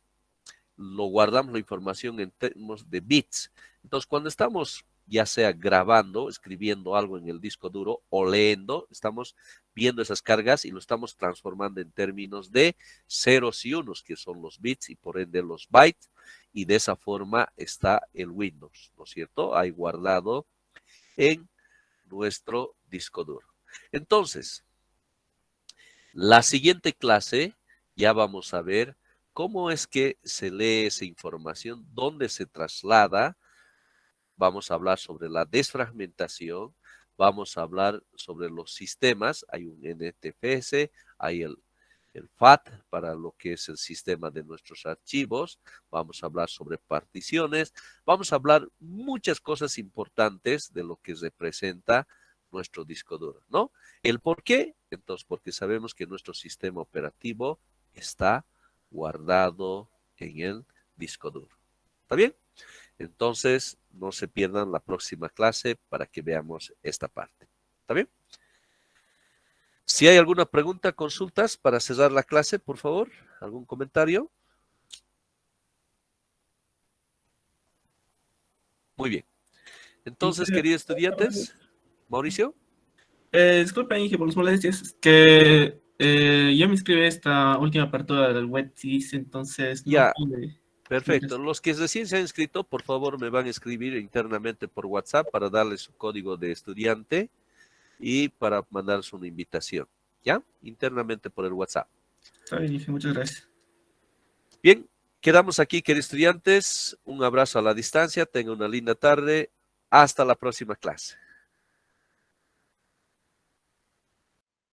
lo guardamos la información en términos de bits. Entonces, cuando estamos ya sea grabando, escribiendo algo en el disco duro o leyendo, estamos viendo esas cargas y lo estamos transformando en términos de ceros y unos, que son los bits y por ende los bytes, y de esa forma está el Windows, ¿no es cierto?, ahí guardado en nuestro disco duro. Entonces, la siguiente clase ya vamos a ver cómo es que se lee esa información, dónde se traslada. Vamos a hablar sobre la desfragmentación, vamos a hablar sobre los sistemas, hay un NTFS, hay el FAT para lo que es el sistema de nuestros archivos, vamos a hablar sobre particiones, vamos a hablar muchas cosas importantes de lo que representa nuestro disco duro, ¿no? ¿El por qué? Entonces, porque sabemos que nuestro sistema operativo está guardado en el disco duro. ¿Está bien? Entonces, no se pierdan la próxima clase para que veamos esta parte. ¿Está bien? Si hay alguna pregunta, consultas para cerrar la clase, por favor, ¿algún comentario? Muy bien. Entonces, queridos estudiantes, Mauricio. Disculpa, Inge, por las molestias, que yo me inscribí a esta última apertura del WebTIS, entonces no Ya, pude. perfecto. Los que recién se han inscrito, por favor, me van a escribir internamente por WhatsApp para darles su código de estudiante y para mandarles una invitación, ¿ya? Internamente por el WhatsApp. Está bien, Inge, muchas gracias. Bien, quedamos aquí, queridos estudiantes. Un abrazo a la distancia. Tengan una linda tarde. Hasta la próxima clase.